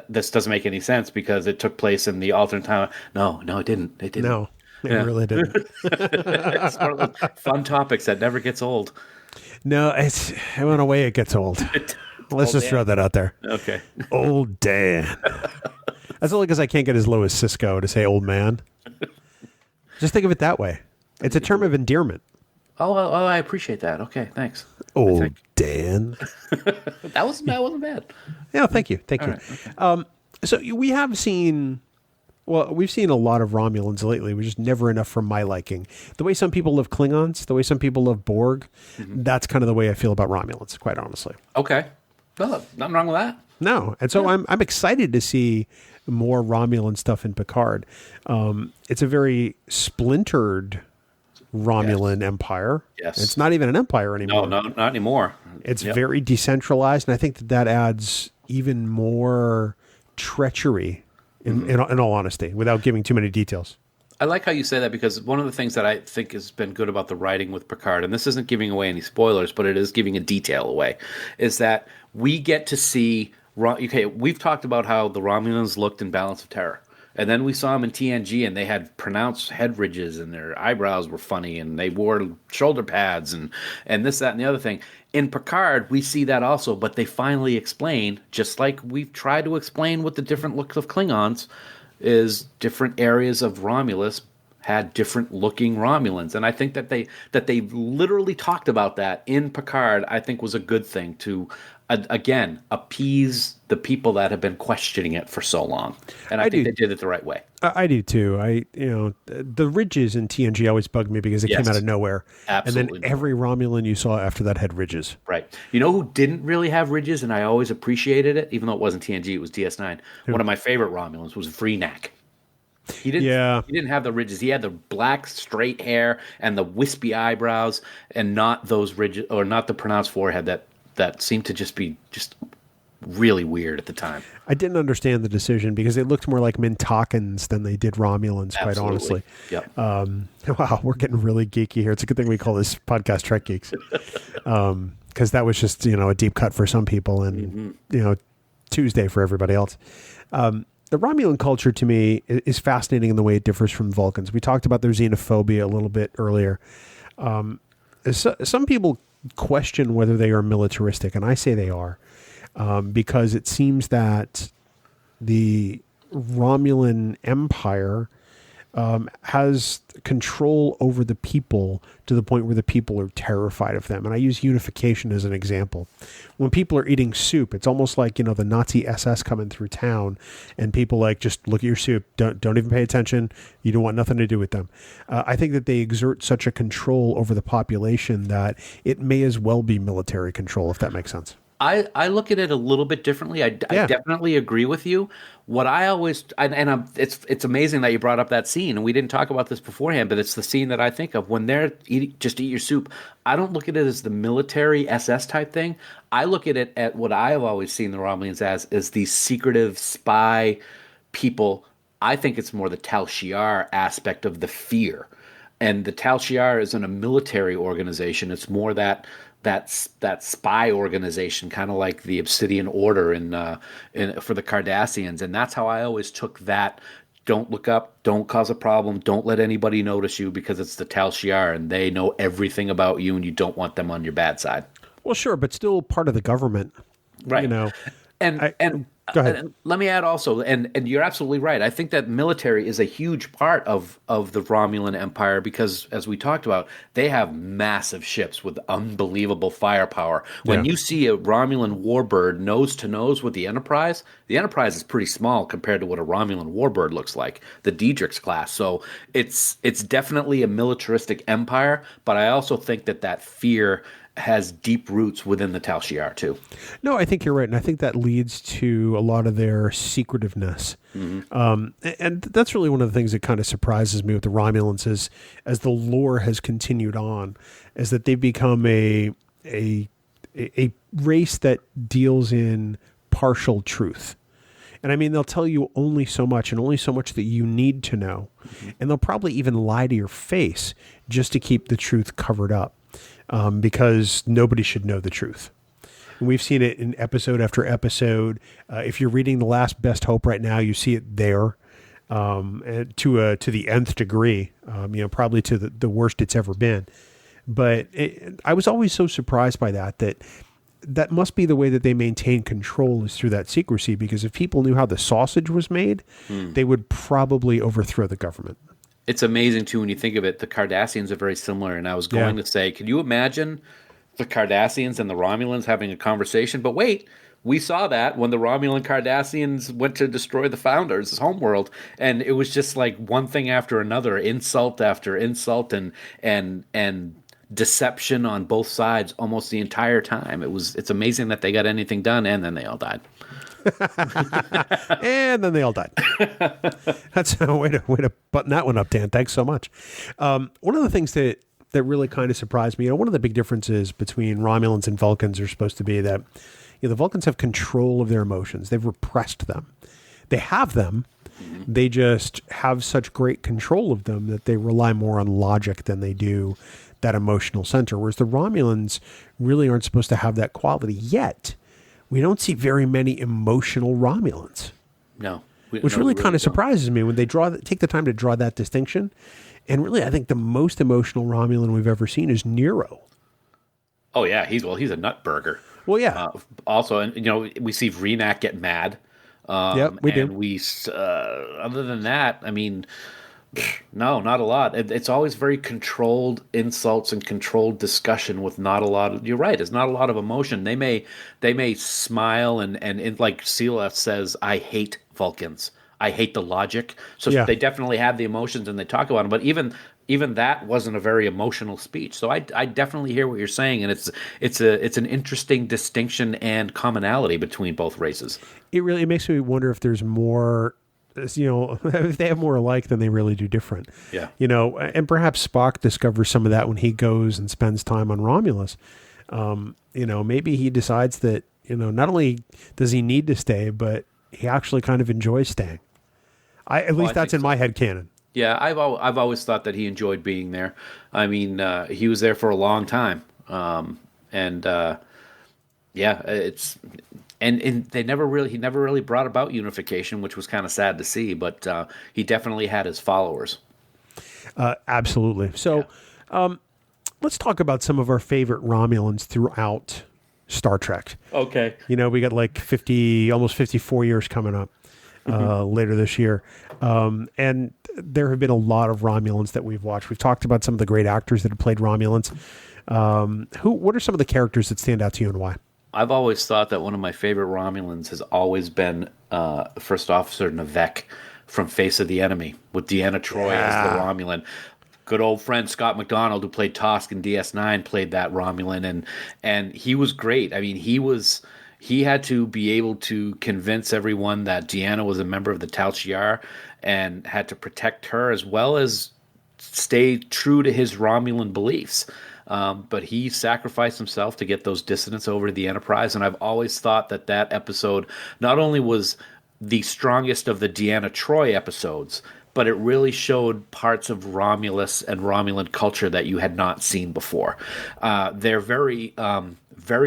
this doesn't make any sense because it took place in the alternate time. No, it didn't. It didn't. No, it really didn't. It's one of those fun topics that never gets old. No, in a way it gets old. Let's just throw that out there. Okay. Old Dan. That's only because I can't get as low as Cisco to say old man. Just think of it that way. It's a term of endearment. Oh, I appreciate that. Okay, thanks. Old Dan. That wasn't bad. Yeah, thank you. Right, okay. So we have seen, we've seen a lot of Romulans lately, which is never enough for my liking. The way some people love Klingons, the way some people love Borg, that's kind of the way I feel about Romulans, quite honestly. Okay. Well, nothing wrong with that. No, and so I'm excited to see more Romulan stuff in Picard. It's a very splintered Romulan empire. Yes. It's not even an empire anymore. No, not anymore. It's very decentralized, and I think that adds even more treachery, in all honesty, without giving too many details. I like how you say that, because one of the things that I think has been good about the writing with Picard, and this isn't giving away any spoilers, but it is giving a detail away, is that we get to see... Okay, we've talked about how the Romulans looked in Balance of Terror. And then we saw them in TNG, and they had pronounced head ridges, and their eyebrows were funny, and they wore shoulder pads, and this, that, and the other thing. In Picard, we see that also, but they finally explain, just like we've tried to explain with the different looks of Klingons, is different areas of Romulus had different looking Romulans. And I think that they literally talked about that in Picard, I think was a good thing to... again, appease the people that have been questioning it for so long. And I think they did it the right way. I do too. The ridges in TNG always bugged me because they came out of nowhere. Absolutely. And then every Romulan you saw after that had ridges. Right. You know who didn't really have ridges, and I always appreciated it, even though it wasn't TNG, it was DS9. One of my favorite Romulans was Vreenak. He didn't have the ridges. He had the black straight hair and the wispy eyebrows, and not those ridges, or not the pronounced forehead that seemed to just be really weird at the time. I didn't understand the decision because they looked more like Mintakans than they did Romulans, quite honestly. Yep. Wow, we're getting really geeky here. It's a good thing we call this podcast Trek Geeks. Because that was just, a deep cut for some people and, Tuesday for everybody else. The Romulan culture to me is fascinating in the way it differs from Vulcans. We talked about their xenophobia a little bit earlier. Some people question whether they are militaristic, and I say they are, because it seems that the Romulan Empire has control over the people to the point where the people are terrified of them. And I use unification as an example. When people are eating soup, it's almost like, the Nazi SS coming through town and people just look at your soup. Don't even pay attention. You don't want nothing to do with them. I think that they exert such a control over the population that it may as well be military control, if that makes sense. I look at it a little bit differently. I definitely agree with you. What I always it's amazing that you brought up that scene, and we didn't talk about this beforehand, but it's the scene that I think of when they're just eat your soup. I don't look at it as the military SS type thing. I look at it at what I have always seen the Romulans as is these secretive spy people. I think it's more the Tal Shiar aspect of the fear, and the Tal Shiar isn't a military organization. It's more that spy organization, kind of like the Obsidian Order for the Cardassians. And that's how I always took that. Don't look up, don't cause a problem, don't let anybody notice you, because it's the Tal Shiar and they know everything about you and you don't want them on your bad side. Well, sure, but still part of the government. Right. And Go ahead. And let me add also, and you're absolutely right. I think that military is a huge part of the Romulan Empire because, as we talked about, they have massive ships with unbelievable firepower. When Yeah. you see a Romulan warbird nose to nose with the Enterprise is pretty small compared to what a Romulan warbird looks like, the Diedrich's class. So it's definitely a militaristic empire, but I also think that fear has deep roots within the Tal Shiar too. No, I think you're right, and I think that leads to a lot of their secretiveness. And that's really one of the things that kind of surprises me with the Romulans is, as the lore has continued on, is that they've become a race that deals in partial truth. And I mean, they'll tell you only so much and only so much that you need to know. And they'll probably even lie to your face just to keep the truth covered up. Because nobody should know the truth. And we've seen it in episode after episode. If you're reading The Last Best Hope right now, you see it there to the nth degree, probably to the worst it's ever been. But I was always so surprised by that must be the way that they maintain control is through that secrecy, because if people knew how the sausage was made, they would probably overthrow the government. It's amazing, too, when you think of it. The Cardassians are very similar, and I was going to say, can you imagine the Cardassians and the Romulans having a conversation? But wait, we saw that when the Romulan Cardassians went to destroy the Founders' homeworld, and it was just like one thing after another, insult after insult, and deception on both sides almost the entire time. It's amazing that they got anything done, and then they all died. And then they all died. That's a way to button that one up, Dan. Thanks so much. One of the things that really kind of surprised me, one of the big differences between Romulans and Vulcans are supposed to be that the Vulcans have control of their emotions. They've repressed them. They have them. They just have such great control of them that they rely more on logic than they do that emotional center. Whereas the Romulans really aren't supposed to have that quality yet. We don't see very many emotional Romulans. No. Which really kind of surprises me when they take the time to draw that distinction. And really, I think the most emotional Romulan we've ever seen is Nero. Oh, yeah. He's a nut burger. Well, yeah. Also, and we see Renak get mad. Yep, we do. And we, other than that, I mean, no, not a lot. It's always very controlled insults and controlled discussion with not a lot of, you're right, there's not a lot of emotion. They may smile and like Sela says, I hate Vulcans. I hate the logic. So they definitely have the emotions and they talk about them. But even that wasn't a very emotional speech. So I definitely hear what you're saying, and it's an interesting distinction and commonality between both races. It makes me wonder if there's more. If they have more alike than they really do different. Yeah. And perhaps Spock discovers some of that when he goes and spends time on Romulus. Maybe he decides that, not only does he need to stay, but he actually kind of enjoys staying. At least that's in my head canon. Yeah, I've always thought that he enjoyed being there. I mean, he was there for a long time. And he never really brought about unification, which was kind of sad to see. But he definitely had his followers. Absolutely. So, let's talk about some of our favorite Romulans throughout Star Trek. Okay. We got like almost 54 years coming up later this year, and there have been a lot of Romulans that we've watched. We've talked about some of the great actors that have played Romulans. What are some of the characters that stand out to you and why? I've always thought that one of my favorite Romulans has always been First Officer Navek from Face of the Enemy, with Deanna Troi as the Romulan. Good old friend Scott McDonald, who played Tosk in DS9, played that Romulan, and he was great. I mean, he had to be able to convince everyone that Deanna was a member of the Tal Shiar and had to protect her as well as stay true to his Romulan beliefs. But he sacrificed himself to get those dissidents over to the Enterprise, and I've always thought that episode not only was the strongest of the Deanna Troi episodes, but it really showed parts of Romulus and Romulan culture that you had not seen before. They're very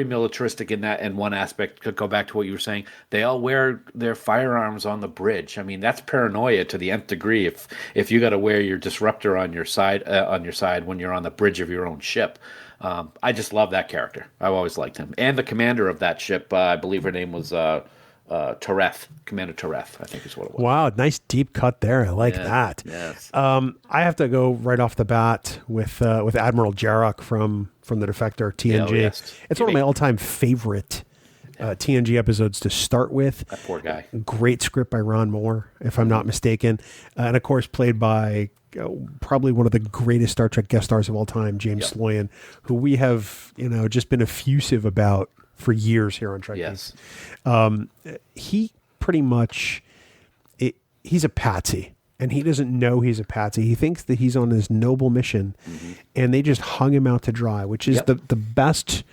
militaristic in that. In one aspect, could go back to what you were saying. They all wear their firearms on the bridge. I mean, that's paranoia to the nth degree. If you got to wear your disruptor on your side when you're on the bridge of your own ship. I just love that character. I've always liked him. And the commander of that ship, I believe her name was Tereth, Commander Tereth, I think is what it was. Wow, nice deep cut there. I like that. Yes. I have to go right off the bat with Admiral Jarrok from the Defector TNG. Oh, yes. It's one of my all-time favorite TNG episodes to start with. That poor guy. Great script by Ron Moore, if I'm not mistaken, and of course played by probably one of the greatest Star Trek guest stars of all time, James Sloyan, who we have just been effusive about for years here on Trek Geeks. He pretty much he's a patsy, and he doesn't know he's a patsy. He thinks that he's on this noble mission, and they just hung him out to dry, which is the best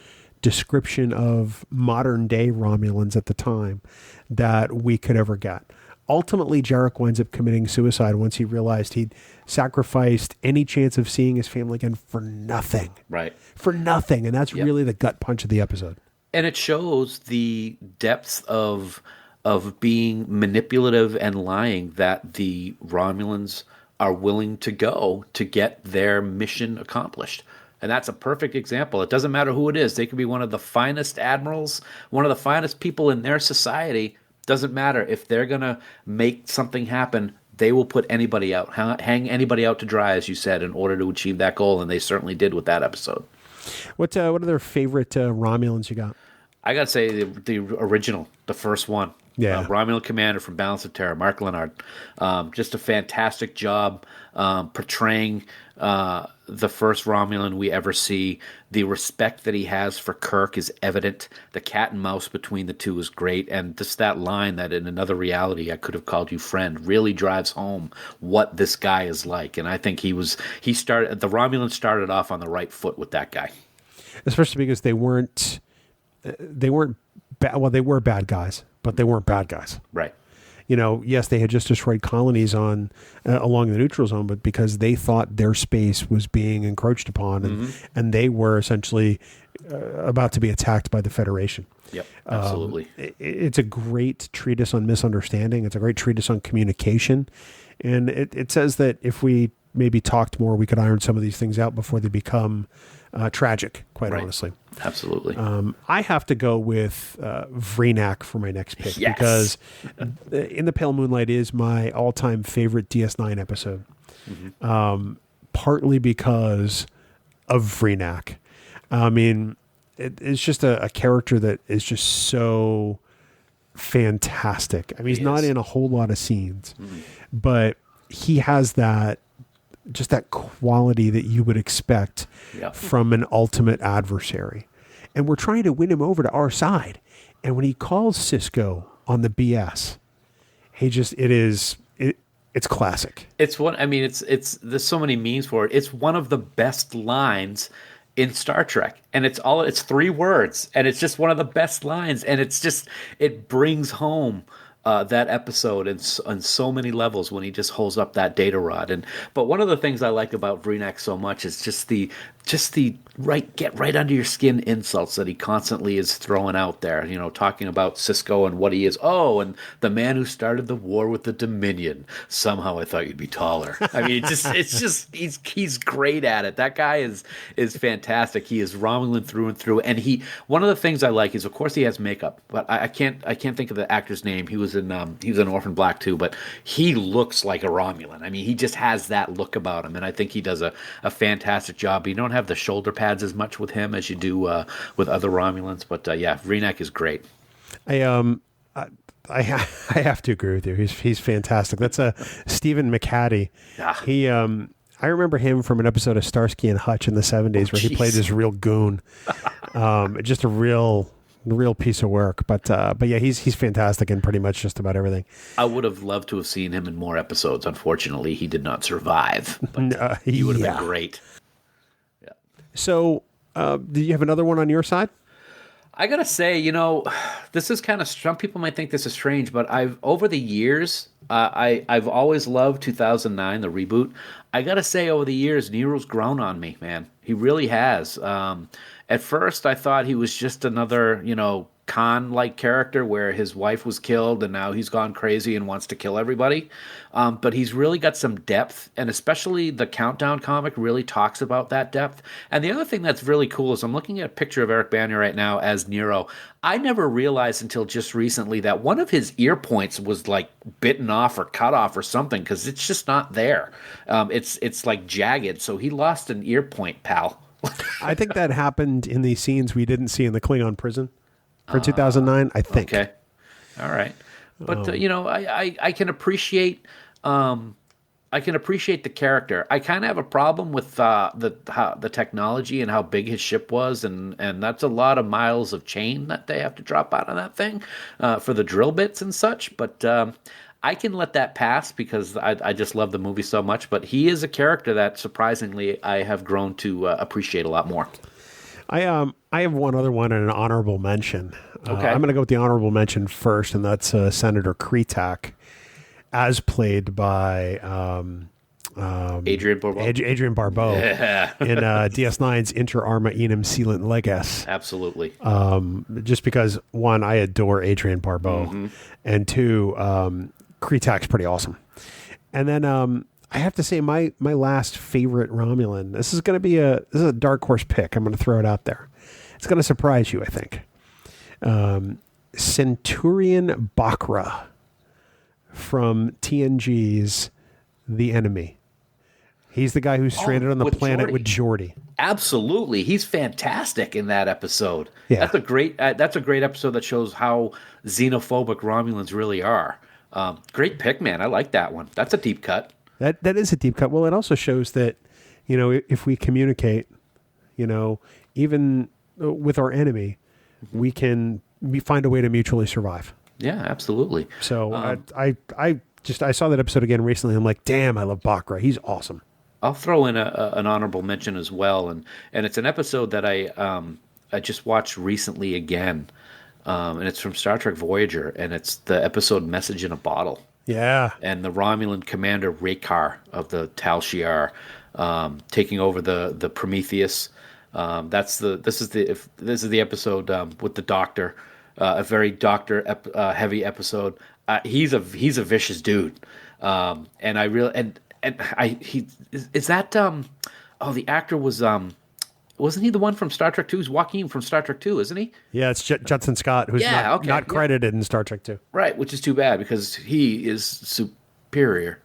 description of modern day Romulans at the time that we could ever get. Ultimately, Jarrok winds up committing suicide once he realized he'd sacrificed any chance of seeing his family again for nothing. Right. For nothing. And that's really the gut punch of the episode. And it shows the depth of being manipulative and lying that the Romulans are willing to go to get their mission accomplished. And that's a perfect example. It doesn't matter who it is. They could be one of the finest admirals, one of the finest people in their society. Doesn't matter. If they're going to make something happen, they will put anybody out, hang anybody out to dry, as you said, in order to achieve that goal. And they certainly did with that episode. What are their favorite Romulans you got? I got to say the original, the first one. Yeah. Romulan Commander from Balance of Terror, Mark Lenard. Just a fantastic job portraying the first Romulan we ever see. The respect that he has for Kirk is evident. The cat and mouse between the two is great. And just that line that in another reality I could have called you friend really drives home what this guy is like. And I think the Romulans started off on the right foot with that guy. Especially because they weren't bad. Well, they were bad guys, but they weren't bad guys. Right. Yes, they had just destroyed colonies along the neutral zone, but because they thought their space was being encroached upon, and they were essentially about to be attacked by the Federation. Yep, absolutely. It's a great treatise on misunderstanding. It's a great treatise on communication, and it says that if we maybe talked more, we could iron some of these things out before they become tragic, quite honestly. Absolutely. I have to go with Vreenak for my next pick because In the Pale Moonlight is my all-time favorite DS9 episode. Partly because of Vreenak. I mean, it's just a character that is just so fantastic. I mean, he's not in a whole lot of scenes, but he has that quality that you would expect from an ultimate adversary. And we're trying to win him over to our side. And when he calls Sisko on the BS, it's classic. There's so many memes for it. It's one of the best lines in Star Trek. And it's 3 words. And it's just one of the best lines. And it brings home that episode on so many levels when he just holds up that data rod. But one of the things I like about Vreenak so much is just the get right under your skin insults that he constantly is throwing out there. Talking about Sisko and what he is. Oh, and the man who started the war with the Dominion. Somehow I thought you'd be taller. I mean, he's great at it. That guy is fantastic. He is Romulan through and through. And one of the things I like is, of course, he has makeup, but I can't think of the actor's name. He was in Orphan Black too, but he looks like a Romulan. I mean, he just has that look about him, and I think he does a fantastic job. You don't have the shoulder pads as much with him as you do with other Romulans, but Vreenak is great. I have to agree with you. He's fantastic. That's Stephen McHattie. He I remember him from an episode of Starsky and Hutch in the 70s where he played this real goon. Just a real piece of work, but yeah, he's fantastic in pretty much just about everything. I would have loved to have seen him in more episodes. Unfortunately, he did not survive. But he would have been great. Yeah. So, do you have another one on your side? I gotta say, this is kind of, some people might think this is strange, but over the years, I've always loved 2009, the reboot. I gotta say, over the years, Nero's grown on me, man. He really has. At first, I thought he was just another, Khan-like character where his wife was killed and now he's gone crazy and wants to kill everybody. But he's really got some depth, and especially the Countdown comic really talks about that depth. And the other thing that's really cool is I'm looking at a picture of Eric Bana right now as Nero. I never realized until just recently that one of his ear points was like bitten off or cut off or something, because it's just not there. It's like jagged, so he lost an ear point, pal. I think that happened in the scenes we didn't see in the Klingon prison for 2009, I think. Okay. All right. But, I can appreciate the character. I kind of have a problem with the technology and how big his ship was, and that's a lot of miles of chain that they have to drop out of that thing for the drill bits and such. But I can let that pass because I just love the movie so much. But he is a character that, surprisingly, I have grown to appreciate a lot more. I have one other one and an honorable mention. Okay. I'm going to go with the honorable mention first, and that's Senator Kretak, as played by Adrian Barbeau. Adrian Barbeau in DS9's Inter Arma Enum Sealant Legas. Absolutely. Just because, one, I adore Adrian Barbeau, and two, Kretak's pretty awesome. And then I have to say my last favorite Romulan. This is a dark horse pick. I'm going to throw it out there. It's going to surprise you, I think. Centurion Bakra from TNG's The Enemy. He's the guy who's stranded on the planet with Geordi. Absolutely, he's fantastic in that episode. Yeah. That's a great episode that shows how xenophobic Romulans really are. Great pick, man. I like that one. That's a deep cut. That is a deep cut. Well, it also shows that, if we communicate, even with our enemy, we can find a way to mutually survive. Yeah, absolutely. So I saw that episode again recently. I'm like, damn, I love Bakra. He's awesome. I'll throw in an honorable mention as well, and it's an episode that I just watched recently again, and it's from Star Trek Voyager, and it's the episode "Message in a Bottle." Yeah, and the Romulan commander Raykar of the Tal Shiar taking over the Prometheus. This is the episode with the Doctor, a very Doctor heavy episode. He's a vicious dude, and I really the actor was wasn't he the one from Star Trek 2? He's Joaquin from Star Trek 2, isn't he? Yeah, it's Judson Scott, who's not credited in Star Trek 2. Right, which is too bad because he is superior.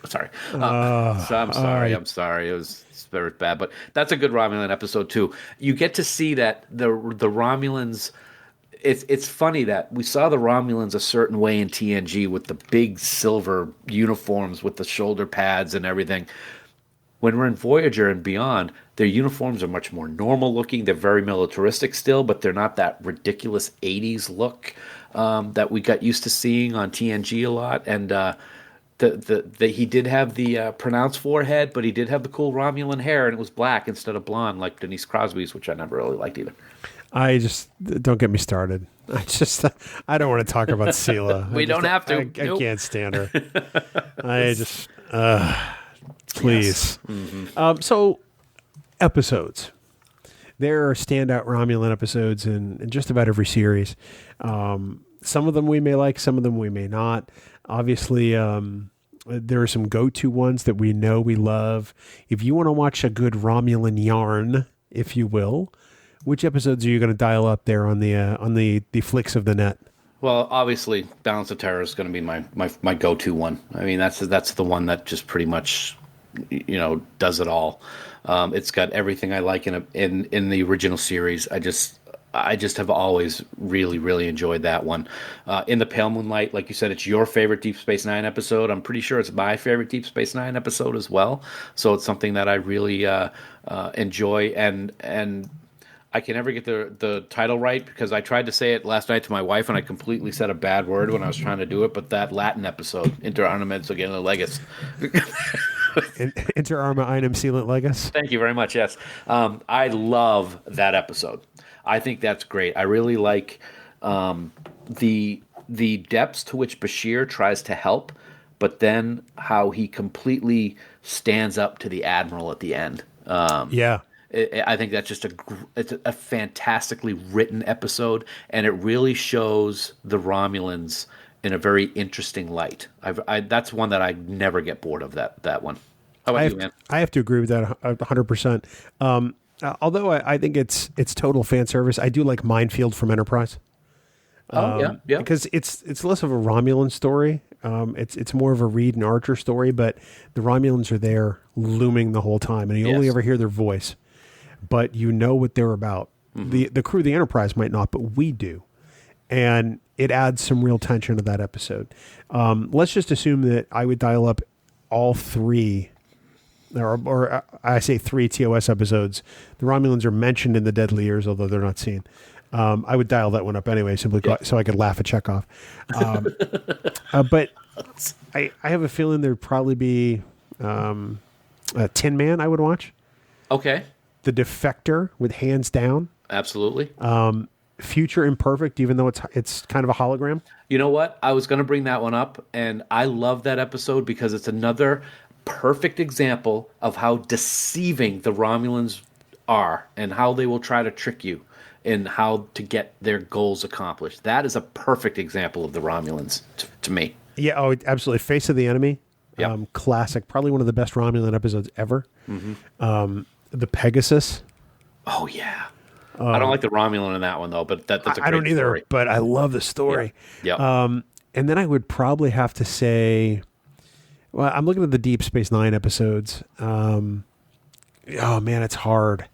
Sorry. So I'm sorry. I'm sorry. It was very bad, but that's a good Romulan episode too. You get to see that the Romulans. It's funny that we saw the Romulans a certain way in TNG with the big silver uniforms with the shoulder pads and everything. When we're in Voyager and beyond, their uniforms are much more normal looking. They're very militaristic still, but they're not that ridiculous 80s look that we got used to seeing on TNG a lot. And he did have the pronounced forehead, but he did have the cool Romulan hair, and it was black instead of blonde like Denise Crosby's, which I never really liked either. I just don't get me started. I don't want to talk about Sela. We don't have to. I can't stand her. Please. Yes. So episodes. There are standout Romulan episodes in just about every series. Some of them we may like, some of them we may not. Obviously, there are some go-to ones that we know we love. If you want to watch a good Romulan yarn, if you will, which episodes are you going to dial up there on the flicks of the net? Well, obviously, Balance of Terror is going to be my go-to one. I mean, that's the one that just pretty much, does it all. It's got everything I like in the original series. I just have always really, really enjoyed that one. In the Pale Moonlight, like you said, it's your favorite Deep Space Nine episode. I'm pretty sure it's my favorite Deep Space Nine episode as well. So it's something that I really enjoy, and I can never get the title right because I tried to say it last night to my wife and I completely said a bad word when I was trying to do it. But that Latin episode, Inter Arma Sealant Legas. Inter Arma Enum Sealant Legas. Thank you very much. Yes, I love that episode. I think that's great. I really like the depths to which Bashir tries to help, but then how he completely stands up to the Admiral at the end. Yeah. I think that's just it's a fantastically written episode, and it really shows the Romulans in a very interesting light. That's one that I never get bored of. That one. How about you, man? I have to agree with that 100%. Although I think it's total fan service, I do like Minefield from Enterprise. Yeah. Because it's less of a Romulan story. It's more of a Reed and Archer story, but the Romulans are there looming the whole time, and you only ever hear their voice, but you know what they're about. Mm-hmm. The crew of the Enterprise might not, but we do. And it adds some real tension to that episode. Let's just assume that I would dial up all three, or I say 3 TOS episodes. The Romulans are mentioned in the Deadly Years, although they're not seen. I would dial that one up anyway, simply so I could laugh at Chekhov. But I have a feeling there'd probably be a Tin Man I would watch. Okay. The Defector with Hands Down. Absolutely. Future Imperfect, even though it's kind of a hologram. You know what? I was going to bring that one up, and I love that episode because it's another perfect example of how deceiving the Romulans are and how they will try to trick you and how to get their goals accomplished. That is a perfect example of the Romulans to me. Yeah, absolutely. Face of the Enemy. Yep. Classic. Probably one of the best Romulan episodes ever. Mm-hmm. The Pegasus. Oh, yeah. I don't like the Romulan in that one, though, but that's a great I don't either, story. but I love the story. Yeah. And then I would probably have to say, well, I'm looking at the Deep Space Nine episodes. Oh, man, it's hard.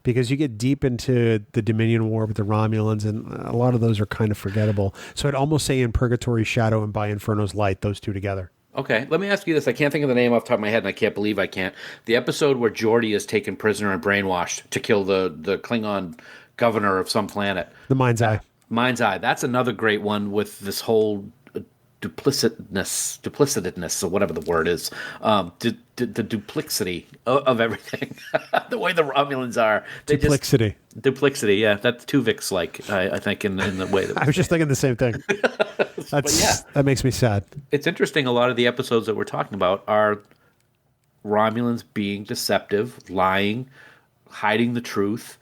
Because you get deep into the Dominion War with the Romulans, and a lot of those are kind of forgettable. So I'd almost say In Purgatory's Shadow and By Inferno's Light, those two together. Okay, let me ask you this. I can't think of the name off the top of my head, and I can't believe I can't. The episode where Geordi is taken prisoner and brainwashed to kill the Klingon governor of some planet. The Mind's Eye. Mind's Eye. That's another great one with this whole duplicitedness, or whatever the word is, the duplicity of everything. The way the Romulans are. Duplicity, yeah. That's Tuvix like, I think, in the way that I was just thinking the same thing. That makes me sad. It's interesting. A lot of the episodes that we're talking about are Romulans being deceptive, lying, hiding the truth,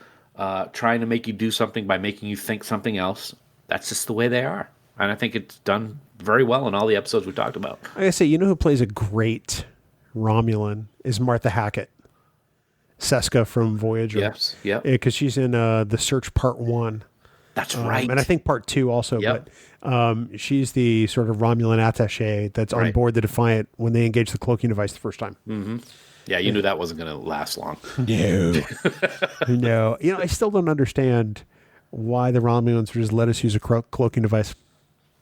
trying to make you do something by making you think something else. That's just the way they are. And I think it's done very well in all the episodes we talked about. Like I say, you know who plays a great Romulan is Martha Hackett. Seska from Voyager. Yes, yeah. Because she's in The Search Part 1. That's right. And I think Part 2 also. Yep. But she's the sort of Romulan attaché that's on board the Defiant when they engage the cloaking device the first time. Mm-hmm. Yeah, you knew that wasn't going to last long. No. No. You know, I still don't understand why the Romulans would just let us use a cloaking device.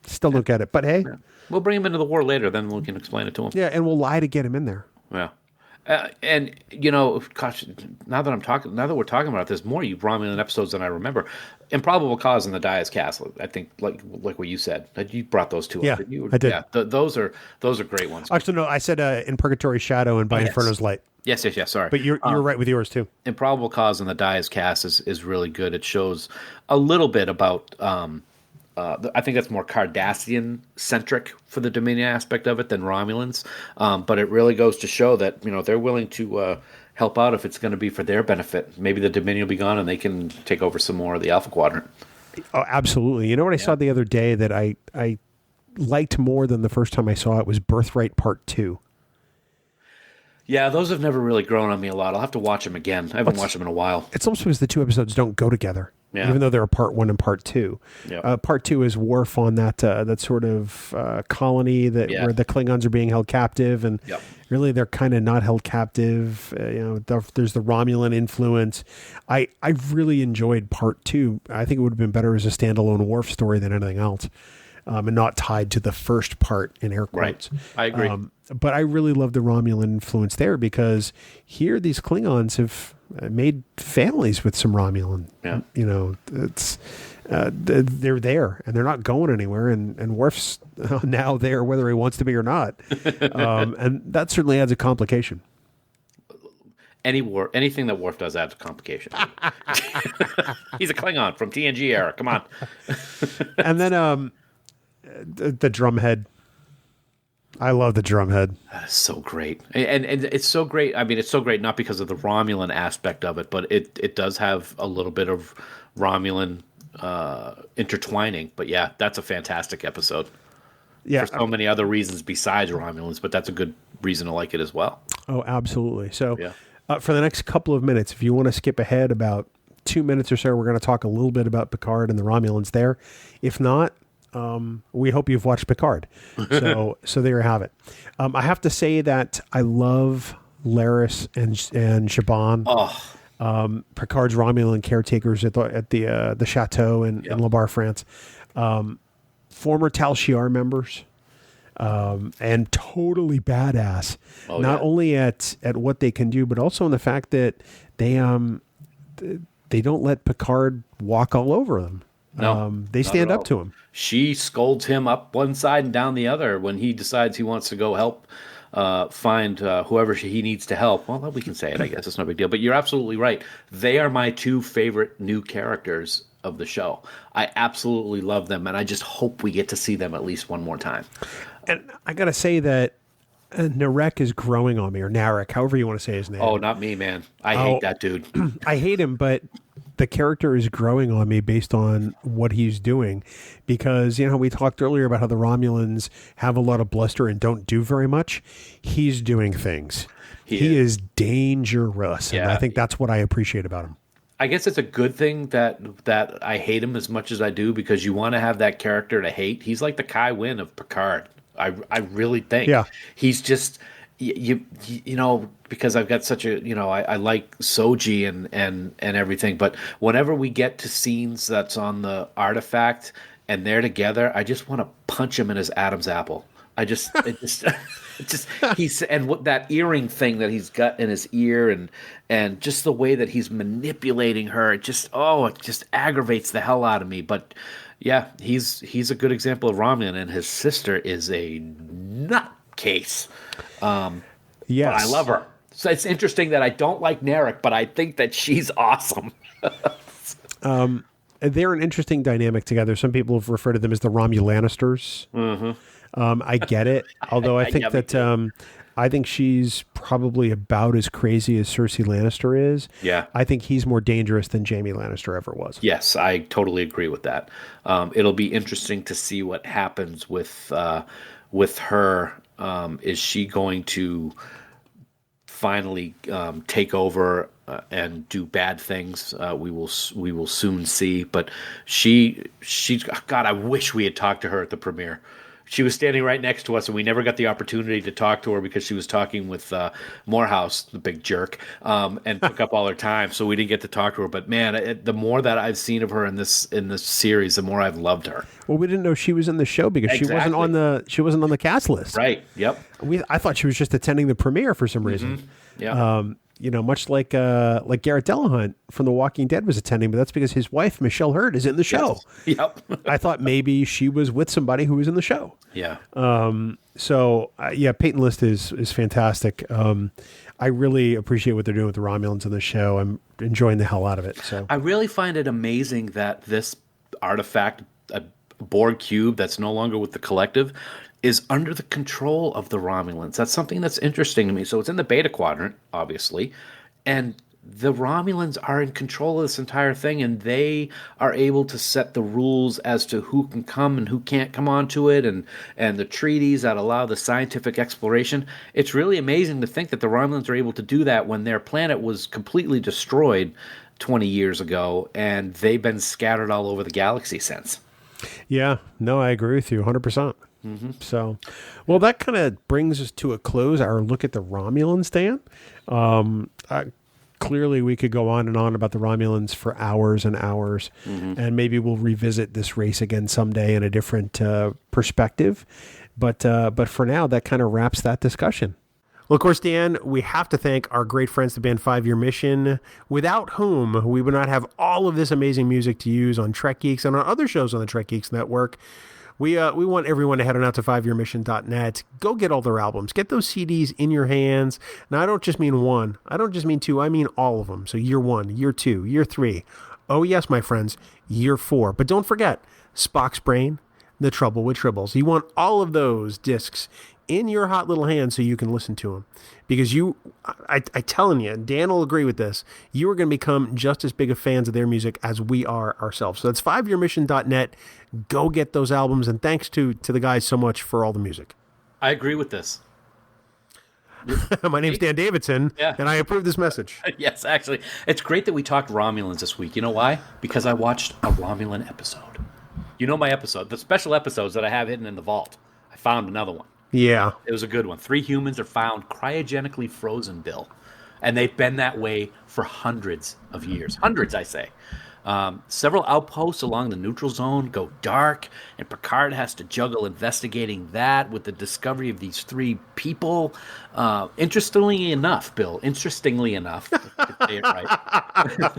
Still don't get it. But hey. Yeah. We'll bring him into the war later, then we can explain it to him. Yeah, and we'll lie to get him in there. Yeah. And you know, gosh, now that we're talking about it, there's more Romulan episodes than I remember. Improbable Cause and the Dias Castle. I think, like what you said, you brought those two up. Yeah, I did. Yeah, those are great ones. Actually, no, I said In Purgatory's Shadow and By Inferno's Light. Yes. Sorry, but you're right with yours too. Improbable Cause and the Dias Cast is really good. It shows a little bit about. I think that's more Cardassian centric for the Dominion aspect of it than Romulans, but it really goes to show that they're willing to help out if it's going to be for their benefit. Maybe the Dominion will be gone and they can take over some more of the Alpha Quadrant. Oh, absolutely! You know what I saw the other day that I liked more than the first time I saw it was Birthright Part 2. Yeah, those have never really grown on me a lot. I'll have to watch them again. I haven't watched them in a while. It's almost because the two episodes don't go together. Yeah. Even though they're Part 1 and Part 2. Yep. Part 2 is Worf on that sort of colony where the Klingons are being held captive, and really they're kind of not held captive. There's the Romulan influence. I really enjoyed Part 2. I think it would have been better as a standalone Worf story than anything else, and not tied to the first part in air quotes. Right. I agree. But I really love the Romulan influence there because here these Klingons have made families with some Romulan. Yeah. It's they're there and they're not going anywhere. And Worf's now there whether he wants to be or not. And that certainly adds a complication. Anything that Worf does adds a complication. He's a Klingon from TNG era. Come on. And then the drumhead. I love the drumhead. That is so great, and it's so great. I mean, it's so great not because of the Romulan aspect of it, but it does have a little bit of Romulan intertwining. But yeah, that's a fantastic episode. Yeah, For so many other reasons besides Romulans, but that's a good reason to like it as well. Oh, absolutely. So, Yeah. For the next couple of minutes, if you want to skip ahead about 2 minutes or so, we're going to talk a little bit about Picard and the Romulans there. If not, we hope you've watched Picard. So there you have it. I have to say that I love Laris and Shaban. Picard's Romulan caretakers at the chateau in La Barre, France. Former Tal Shiar members. And totally badass, not only at what they can do, but also in the fact that they don't let Picard walk all over them. No, they stand up to him. She scolds him up one side and down the other when he decides he wants to go help find whoever he needs to help. Well, we can say it, I guess. It's no big deal. But you're absolutely right. They are my two favorite new characters of the show. I absolutely love them, and I just hope we get to see them at least one more time. And I got to say that Narek is growing on me, or Narek, however you want to say his name. Oh, not me, man. I hate that dude. I hate him, but the character is growing on me based on what he's doing. Because, we talked earlier about how the Romulans have a lot of bluster and don't do very much. He's doing things. He is dangerous, and I think that's what I appreciate about him. I guess it's a good thing that I hate him as much as I do, because you want to have that character to hate. He's like the Kai Wynn of Picard. I really think. Yeah. He's just you know, because I've got such a, I like Soji and everything, but whenever we get to scenes that's on the artifact and they're together, I just want to punch him in his Adam's apple. He's and what that earring thing that he's got in his ear and just the way that he's manipulating her, it just aggravates the hell out of me. But yeah, he's a good example of Romulan, and his sister is a nutcase. Yes, but I love her. So it's interesting that I don't like Narek, but I think that she's awesome. They're an interesting dynamic together. Some people have referred to them as the Romulanisters. Mm-hmm. I get it, although I think I think she's probably about as crazy as Cersei Lannister is. Yeah. I think he's more dangerous than Jaime Lannister ever was. Yes, I totally agree with that. It'll be interesting to see what happens with her. Is she going to finally take over and do bad things? We will soon see. But she's God, I wish we had talked to her at the premiere. She was standing right next to us, and we never got the opportunity to talk to her because she was talking with Morehouse, the big jerk, and took up all her time. So we didn't get to talk to her. But man, the more that I've seen of her in this series, the more I've loved her. Well, we didn't know she was in the show because she wasn't on the cast list. Right. Yep. I thought she was just attending the premiere for some reason. Mm-hmm. Yeah. Much like Garrett Delahunt from The Walking Dead was attending, but that's because his wife, Michelle Hurd, is in the show. Yes. Yep. I thought maybe she was with somebody who was in the show. Yeah. Peyton List is fantastic. I really appreciate what they're doing with the Romulans in the show. I'm enjoying the hell out of it. So I really find it amazing that this artifact, a Borg cube that's no longer with the collective, is under the control of the Romulans. That's something that's interesting to me. So it's in the Beta Quadrant, obviously, and the Romulans are in control of this entire thing, and they are able to set the rules as to who can come and who can't come onto it, and the treaties that allow the scientific exploration. It's really amazing to think that the Romulans are able to do that when their planet was completely destroyed 20 years ago, and they've been scattered all over the galaxy since. Yeah, no, I agree with you 100%. Mm-hmm. So, well, that kind of brings us to a close, our look at the Romulans, Dan. Clearly, we could go on and on about the Romulans for hours and hours, and maybe we'll revisit this race again someday in a different perspective. But for now, that kind of wraps that discussion. Well, of course, Dan, we have to thank our great friends, the band 5 Year Mission, without whom we would not have all of this amazing music to use on Trek Geeks and on other shows on the Trek Geeks Network. We want everyone to head on out to 5yearmission.net. Go get all their albums. Get those CDs in your hands. Now, I don't just mean one. I don't just mean two. I mean all of them. So year 1, year 2, year 3. Oh, yes, my friends, year 4. But don't forget, Spock's Brain, The Trouble with Tribbles. You want all of those discs in your hot little hand so you can listen to them. Because I telling you, Dan will agree with this, you are going to become just as big of fans of their music as we are ourselves. So that's 5yearmission.net. Go get those albums, and thanks to the guys so much for all the music. I agree with this. My name's Dan Davidson, and I approve this message. Yes, actually. It's great that we talked Romulans this week. You know why? Because I watched a Romulan episode. You know my episode, the special episodes that I have hidden in the vault. I found another one. Yeah. It was a good one. 3 humans are found cryogenically frozen, Bill. And they've been that way for hundreds of years. Hundreds, I say. Several outposts along the neutral zone go dark, and Picard has to juggle investigating that with the discovery of these 3 people. Interestingly enough, Bill, if I say it right,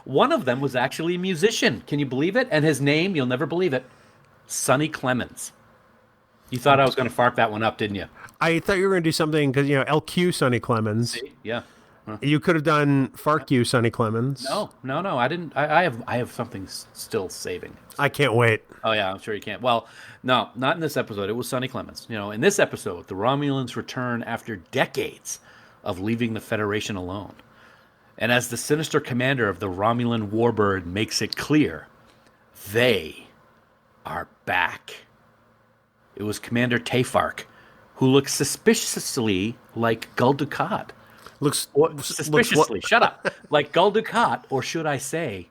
one of them was actually a musician. Can you believe it? And his name, you'll never believe it, Sonny Clemens. You thought I was going to fart that one up, didn't you? I thought you were going to do something because, LQ Sonny Clemens. See? Yeah. Huh. You could have done Fark You Sonny Clemens. No, I didn't. I have something still saving. I can't wait. Oh yeah, I'm sure you can't. Well, no, not in this episode. It was Sonny Clemens. In this episode, the Romulans return after decades of leaving the Federation alone. And as the sinister commander of the Romulan warbird makes it clear, they are back. It was Commander Tayfark, who looks suspiciously like Gul Dukat. Shut up. Like Gul Dukat, or should I say,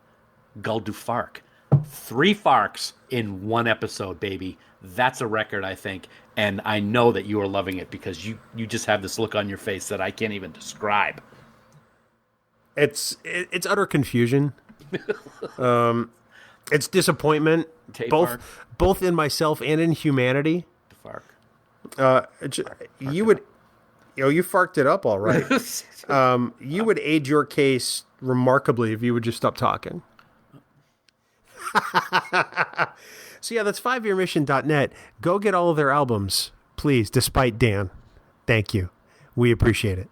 Gul Dufark. 3 Farks in one episode, baby. That's a record, I think. And I know that you are loving it because you just have this look on your face that I can't even describe. It's utter confusion. It's disappointment, both in myself and in humanity. You farked it up all right. You would aid your case remarkably if you would just stop talking. So yeah, that's 5yearmission.net. Go get all of their albums, please, despite Dan. Thank you. We appreciate it.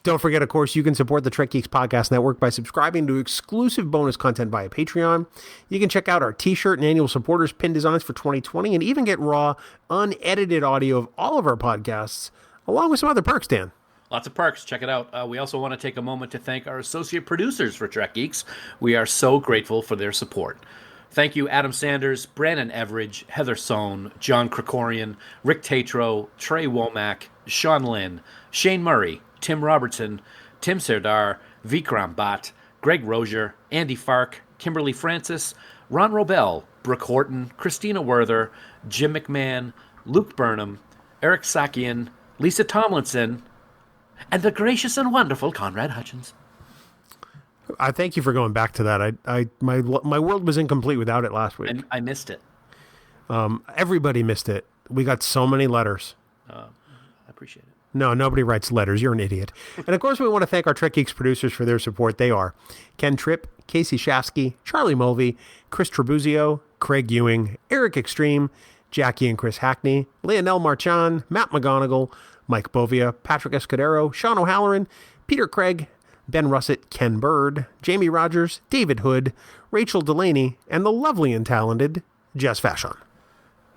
Don't forget, of course, you can support the Trek Geeks Podcast Network by subscribing to exclusive bonus content via Patreon. You can check out our t-shirt and annual supporters pin designs for 2020 and even get raw, unedited audio of all of our podcasts, along with some other perks, Dan. Lots of perks. Check it out. We also want to take a moment to thank our associate producers for Trek Geeks. We are so grateful for their support. Thank you, Adam Sanders, Brandon Everidge, Heather Sohn, John Krikorian, Rick Tatro, Trey Womack, Sean Lynn, Shane Murray, Tim Robertson, Tim Serdar, Vikram Bhatt, Greg Rozier, Andy Fark, Kimberly Francis, Ron Robel, Brooke Horton, Christina Werther, Jim McMahon, Luke Burnham, Eric Sakian, Lisa Tomlinson, and the gracious and wonderful Conrad Hutchins. I thank you for going back to that. My world was incomplete without it last week. I missed it. Everybody missed it. We got so many letters. I appreciate it. No, nobody writes letters. You're an idiot. And of course, we want to thank our Trek Geeks producers for their support. They are Ken Tripp, Casey Shafsky, Charlie Mulvey, Chris Trebuzio, Craig Ewing, Eric Extreme, Jackie and Chris Hackney, Leonel Marchand, Matt McGonigal, Mike Bovia, Patrick Escudero, Sean O'Halloran, Peter Craig, Ben Russett, Ken Bird, Jamie Rogers, David Hood, Rachel Delaney, and the lovely and talented Jess Vashon.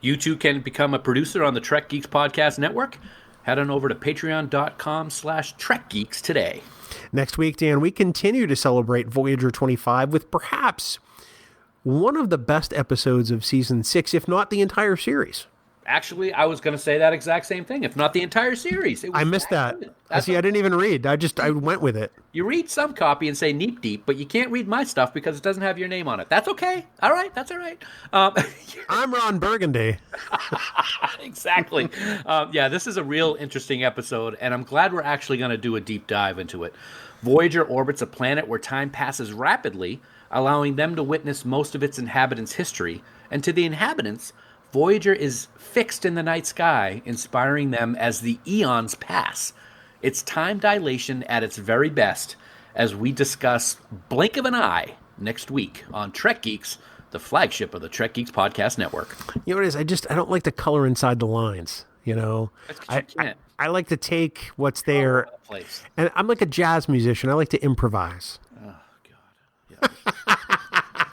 You too can become a producer on the Trek Geeks Podcast Network. Head on over to patreon.com/TrekGeeks today. Next week, Dan, we continue to celebrate Voyager 25 with perhaps one of the best episodes of Season 6, if not the entire series. Actually, I was going to say that exact same thing, if not the entire series. I missed that. I didn't even read. I went with it. You read some copy and say Neep Deep, but you can't read my stuff because it doesn't have your name on it. That's okay. All right. That's all right. I'm Ron Burgundy. Exactly. This is a real interesting episode, and I'm glad we're actually going to do a deep dive into it. Voyager orbits a planet where time passes rapidly, allowing them to witness most of its inhabitants' history, and to the inhabitants, Voyager is fixed in the night sky, inspiring them as the eons pass. It's time dilation at its very best, as we discuss blink of an eye next week on Trek Geeks, the flagship of the Trek Geeks Podcast Network. You know what it is? I don't like to color inside the lines, you know? I like to take what's there, and I'm like a jazz musician. I like to improvise. Oh, God.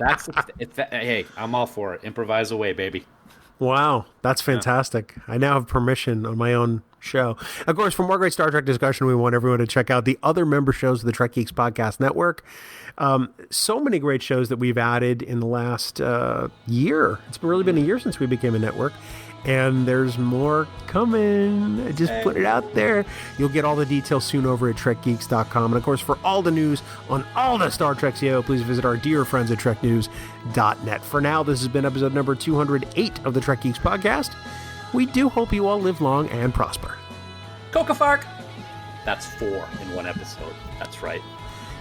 Yeah. Hey, I'm all for it. Improvise away, baby. Wow, that's fantastic. I now have permission on my own show. Of course, for more great Star Trek discussion, we want everyone to check out the other member shows of the Trek Geeks Podcast Network. So many great shows that we've added in the last year. It's really been a year since we became a network. And there's more coming. I just put it out there. You'll get all the details soon over at trekgeeks.com. And of course, for all the news on all the Star Trek CIO, please visit our dear friends at treknews.net. For now, this has been episode number 208 of the Trek Geeks Podcast. We do hope you all live long and prosper. Coca-fark! That's 4 in one episode. That's right.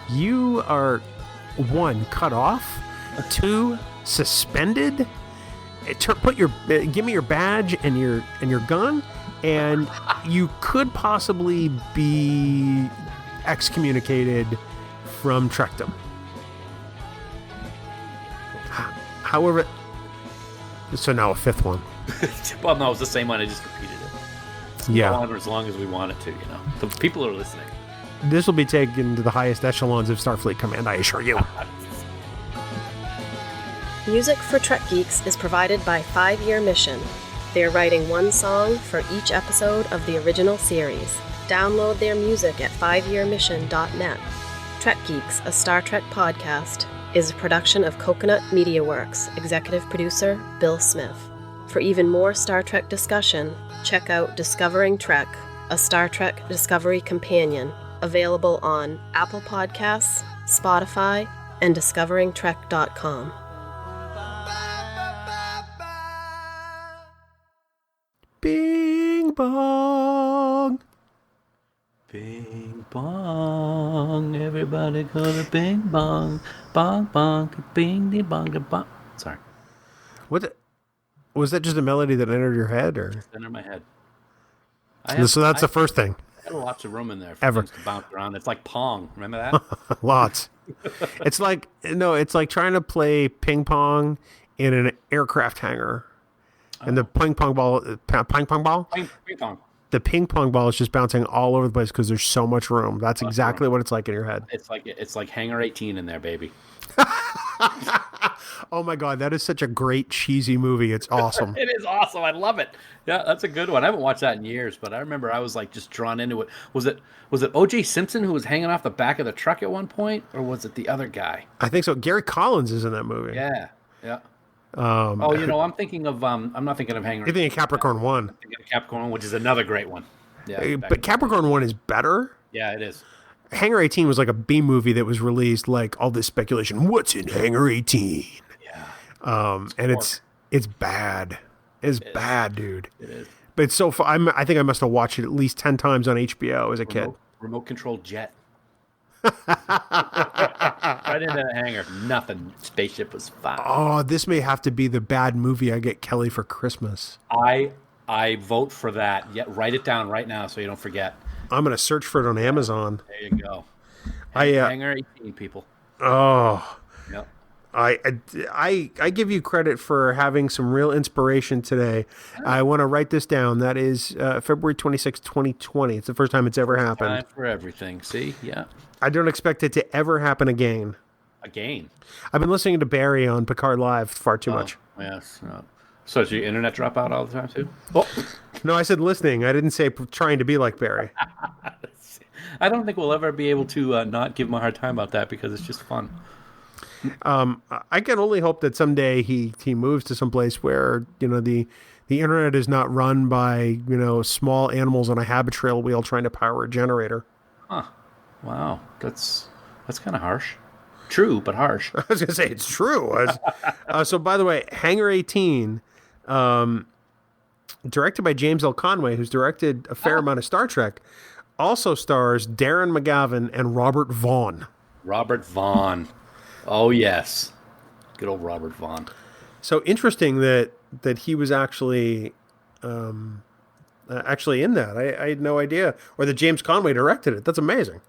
You are 1, cut off, 2, suspended. Give me your badge and your gun, and you could possibly be excommunicated from Trekdom. However, so now a 5th one. Well, no, it's the same one. I just repeated it. Yeah. Go on as long as we want it to, The people are listening. This will be taken to the highest echelons of Starfleet Command, I assure you. Music for Trek Geeks is provided by 5 Year Mission. They are writing one song for each episode of the original series. Download their music at 5yearmission.net. Trek Geeks, a Star Trek podcast, is a production of Coconut Media Works, executive producer Bill Smith. For even more Star Trek discussion, check out Discovering Trek, a Star Trek Discovery companion, available on Apple Podcasts, Spotify, and discoveringtrek.com. Bing bong. Bing bong. Everybody go to bing bong. Bong bong. Bing ding bong. Bong. Sorry. Was that just a melody that entered your head, or? Just entered my head. So that's the first thing. I had lots of room in there for Ever. things to bounce around. It's like Pong. Remember that? Lots. It's like trying to play ping pong in an aircraft hangar. And the ping pong ball. Ping pong. The ping pong ball is just bouncing all over the place because there's so much room. That's exactly what it's like in your head. It's like Hangar 18 in there, baby. Oh my God, that is such a great cheesy movie. It's awesome. It is awesome. I love it. Yeah, that's a good one. I haven't watched that in years, but I remember I was like just drawn into it. Was it O.J. Simpson who was hanging off the back of the truck at one point, or was it the other guy? I think so. Gary Collins is in that movie. Yeah. I'm thinking of I'm not thinking of Hangar. You're thinking Capricorn 1. I'm thinking of Capricorn, which is another great one. Yeah, but Capricorn 1 is better. Yeah, it is. Hangar 18 was like a B movie that was released, like all this speculation. What's in Hangar 18? Yeah. And it's bad. It's bad, dude. It is. But it's so fun. I think I must have watched it at least 10 times on HBO as a kid. Remote control jet. Right into the hangar. Nothing. Spaceship was fine. Oh, this may have to be the bad movie I get Kelly for Christmas. I vote for that. Yeah, write it down right now so you don't forget. I'm going to search for it on Amazon. There you go. Hangar 18, people. Oh. Yep. I give you credit for having some real inspiration today. I want to write this down. That is February 26, 2020. It's the first time it's ever happened. Time for everything. See? Yeah. I don't expect it to ever happen again. Again? I've been listening to Barry on Picard Live far too much. Yes. So does your internet drop out all the time, too? Oh. No, I said listening. I didn't say trying to be like Barry. I don't think we'll ever be able to not give him a hard time about that because it's just fun. I can only hope that someday he moves to some place where, the internet is not run by, small animals on a Habitrail wheel trying to power a generator. Huh. Wow. That's kind of harsh. True, but harsh. I was going to say it's true. So by the way, Hangar 18, directed by James L. Conway, who's directed a fair amount of Star Trek, also stars Darren McGavin and Robert Vaughn. Robert Vaughn. Oh, yes. Good old Robert Vaughn. So interesting that he was actually in that. I had no idea. Or that James Conway directed it. That's amazing.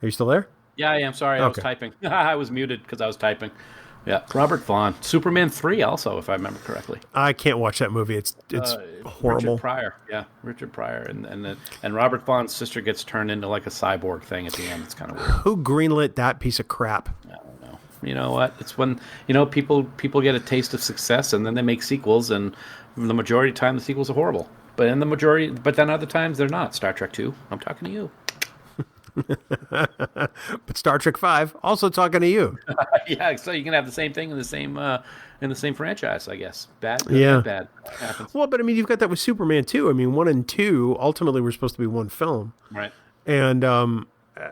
Are you still there? Yeah, I am. Sorry, I was typing. I was muted because I was typing. Yeah, Robert Vaughn. Superman 3 also, if I remember correctly. I can't watch that movie. It's horrible. Richard Pryor. Yeah, Richard Pryor. And Robert Vaughn's sister gets turned into like a cyborg thing at the end. It's kind of weird. Who greenlit that piece of crap? I don't know. You know what? It's when people get a taste of success and then they make sequels, and the majority of the time the sequels are horrible. But then other times they're not. Star Trek 2, I'm talking to you. But Star Trek 5, also talking to you. Yeah, so you can have the same thing in the same franchise, I guess. Bad. Happens. Well, but I mean, you've got that with Superman too. I mean, 1 and 2 ultimately were supposed to be one film, Right. and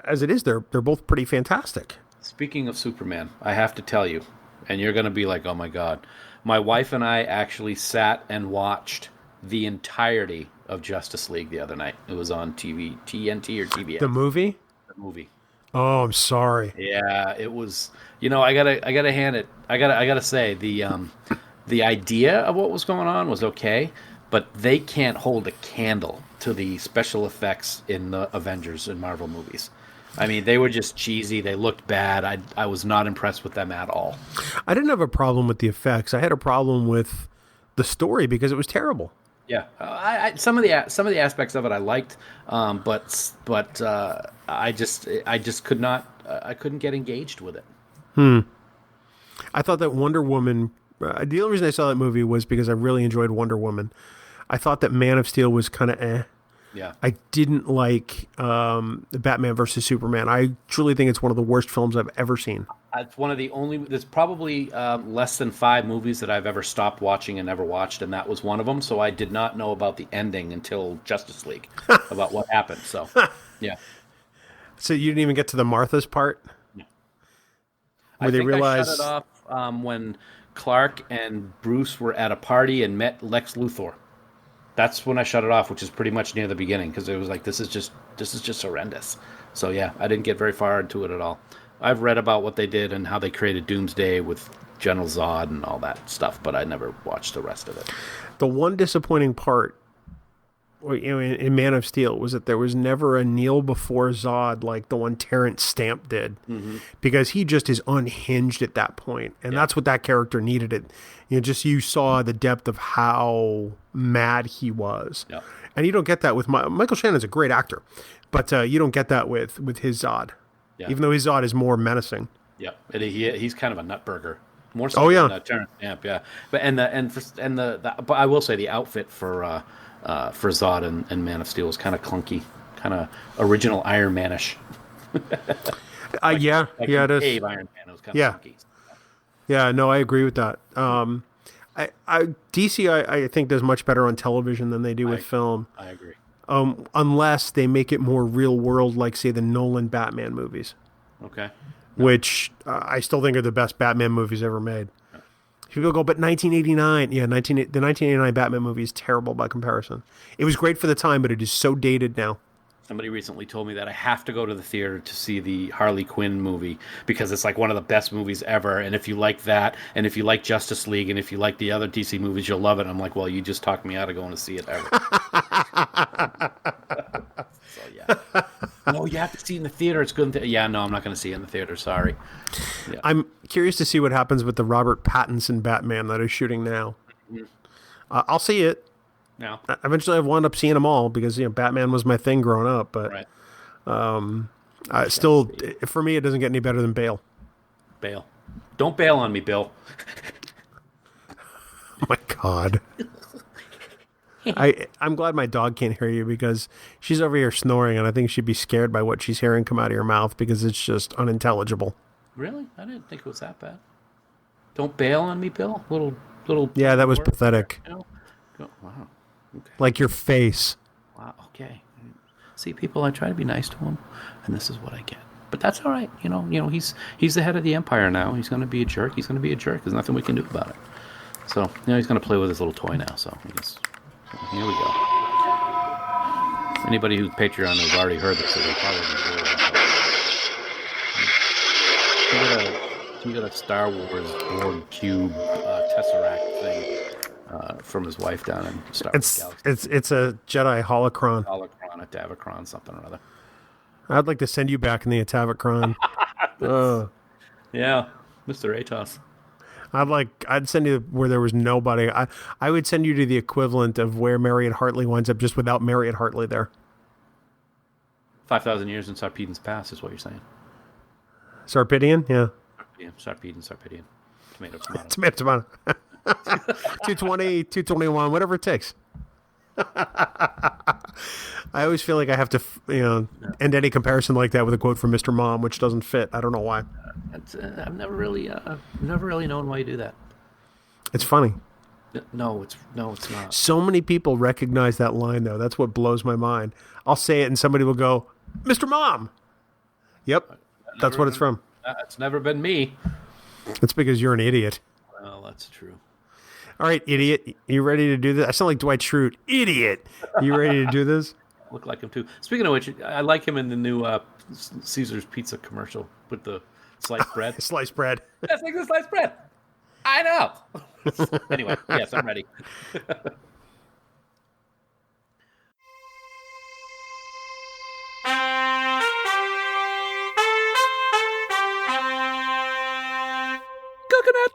as it is, they're both pretty fantastic. Speaking of Superman, I have to tell you, and you're going to be like, oh my God. My wife and I actually sat and watched the entirety of Justice League the other night. It was on TV, TNT or TBS. The movie? The movie. Oh, I'm sorry. Yeah, it was. I gotta say the idea of what was going on was okay, but they can't hold a candle to the special effects in the Avengers and Marvel movies. I mean, they were just cheesy. They looked bad. I was not impressed with them at all. I didn't have a problem with the effects. I had a problem with the story because it was terrible. Yeah, some of the aspects of it I liked, but I just could not. I couldn't get engaged with it. I thought that Wonder Woman. The only reason I saw that movie was because I really enjoyed Wonder Woman. I thought that Man of Steel was kind of eh. Yeah. I didn't like Batman versus Superman. I truly think it's one of the worst films I've ever seen. It's one of the only. There's probably less than 5 movies that I've ever stopped watching and never watched, and that was one of them. So I did not know about the ending until Justice League, about what happened. So, yeah. So you didn't even get to the Martha's part? No. Where they realized... I shut it off when Clark and Bruce were at a party and met Lex Luthor. That's when I shut it off, which is pretty much near the beginning, because it was like, this is just horrendous. So yeah, I didn't get very far into it at all. I've read about what they did and how they created Doomsday with General Zod and all that stuff, but I never watched the rest of it. The one disappointing part, in Man of Steel, was that there was never a kneel before Zod like the one Terrence Stamp did, because he just is unhinged at that point, and that's what that character needed. You saw the depth of how mad he was, and you don't get that with Michael Shannon's a great actor, but you don't get that with his Zod. Yeah. Even though his Zod is more menacing. Yeah, he's kind of a nutburger, more so than Terrence Stamp. Yeah, but but I will say the outfit for Zod and Man of Steel was kind of clunky, kind of original Iron Man-ish. It is. Cave Iron Man was kind of clunky. Yeah, no, I agree with that. DC, I think does much better on television than they do with film. I agree. Unless they make it more real world, like say the Nolan Batman movies. Okay. Which I still think are the best Batman movies ever made. Yeah. People go, but 1989, the 1989 Batman movie is terrible by comparison. It was great for the time, but it is so dated now. Somebody recently told me that I have to go to the theater to see the Harley Quinn movie because it's like one of the best movies ever. And if you like that, and if you like Justice League, and if you like the other DC movies, you'll love it. And I'm like, well, you just talked me out of going to see it ever. So, yeah. No, you have to see it in the theater. It's good. Yeah, no, I'm not going to see it in the theater. Sorry. Yeah. I'm curious to see what happens with the Robert Pattinson Batman that is shooting now. Mm-hmm. I'll see it. No. Eventually, I've wound up seeing them all because Batman was my thing growing up. But still, for me, it doesn't get any better than Bale. Bale, don't bail on me, Bill. Oh my God. I'm glad my dog can't hear you because she's over here snoring, and I think she'd be scared by what she's hearing come out of your mouth because it's just unintelligible. Really? I didn't think it was that bad. Don't bail on me, Bill. Little. Yeah, that was pathetic. Wow. Okay. Like your face. Wow. Okay. See, people, I try to be nice to him, and this is what I get. But that's all right. He's the head of the empire now. He's going to be a jerk. He's going to be a jerk. There's nothing we can do about it. So he's going to play with his little toy now. So here we go. Anybody who's Patreon has already heard this, so they probably he got a Star Wars Borg Cube Tesseract thing. From his wife down in Star Wars Galaxy. It's a Jedi holocron. A Davacron, something or other. I'd like to send you back in the Atavacron. Yeah, Mr. Atos. I'd send you where there was nobody. I would send you to the equivalent of where Marriott Hartley winds up, just without Marriott Hartley there. 5,000 years in Sarpedon's Pass is what you're saying. Sarpedian, yeah. Yeah, Sarpedian. Tomato. Tomato. 220, 221, whatever it takes. I always feel like I have to, end any comparison like that with a quote from Mr. Mom, which doesn't fit. I don't know why. I've never really known why you do that. It's funny. No, it's not. So many people recognize that line, though. That's what blows my mind. I'll say it, and somebody will go, "Mr. Mom." Yep, that's what it's from. It's never been me. It's because you're an idiot. Well, that's true. All right, idiot. You ready to do this? I sound like Dwight Schrute. Idiot. You ready to do this? Look like him too. Speaking of which, I like him in the new Caesar's Pizza commercial with the sliced bread. Sliced bread. That's like the sliced bread. I know. Anyway, yes, I'm ready. Coconut.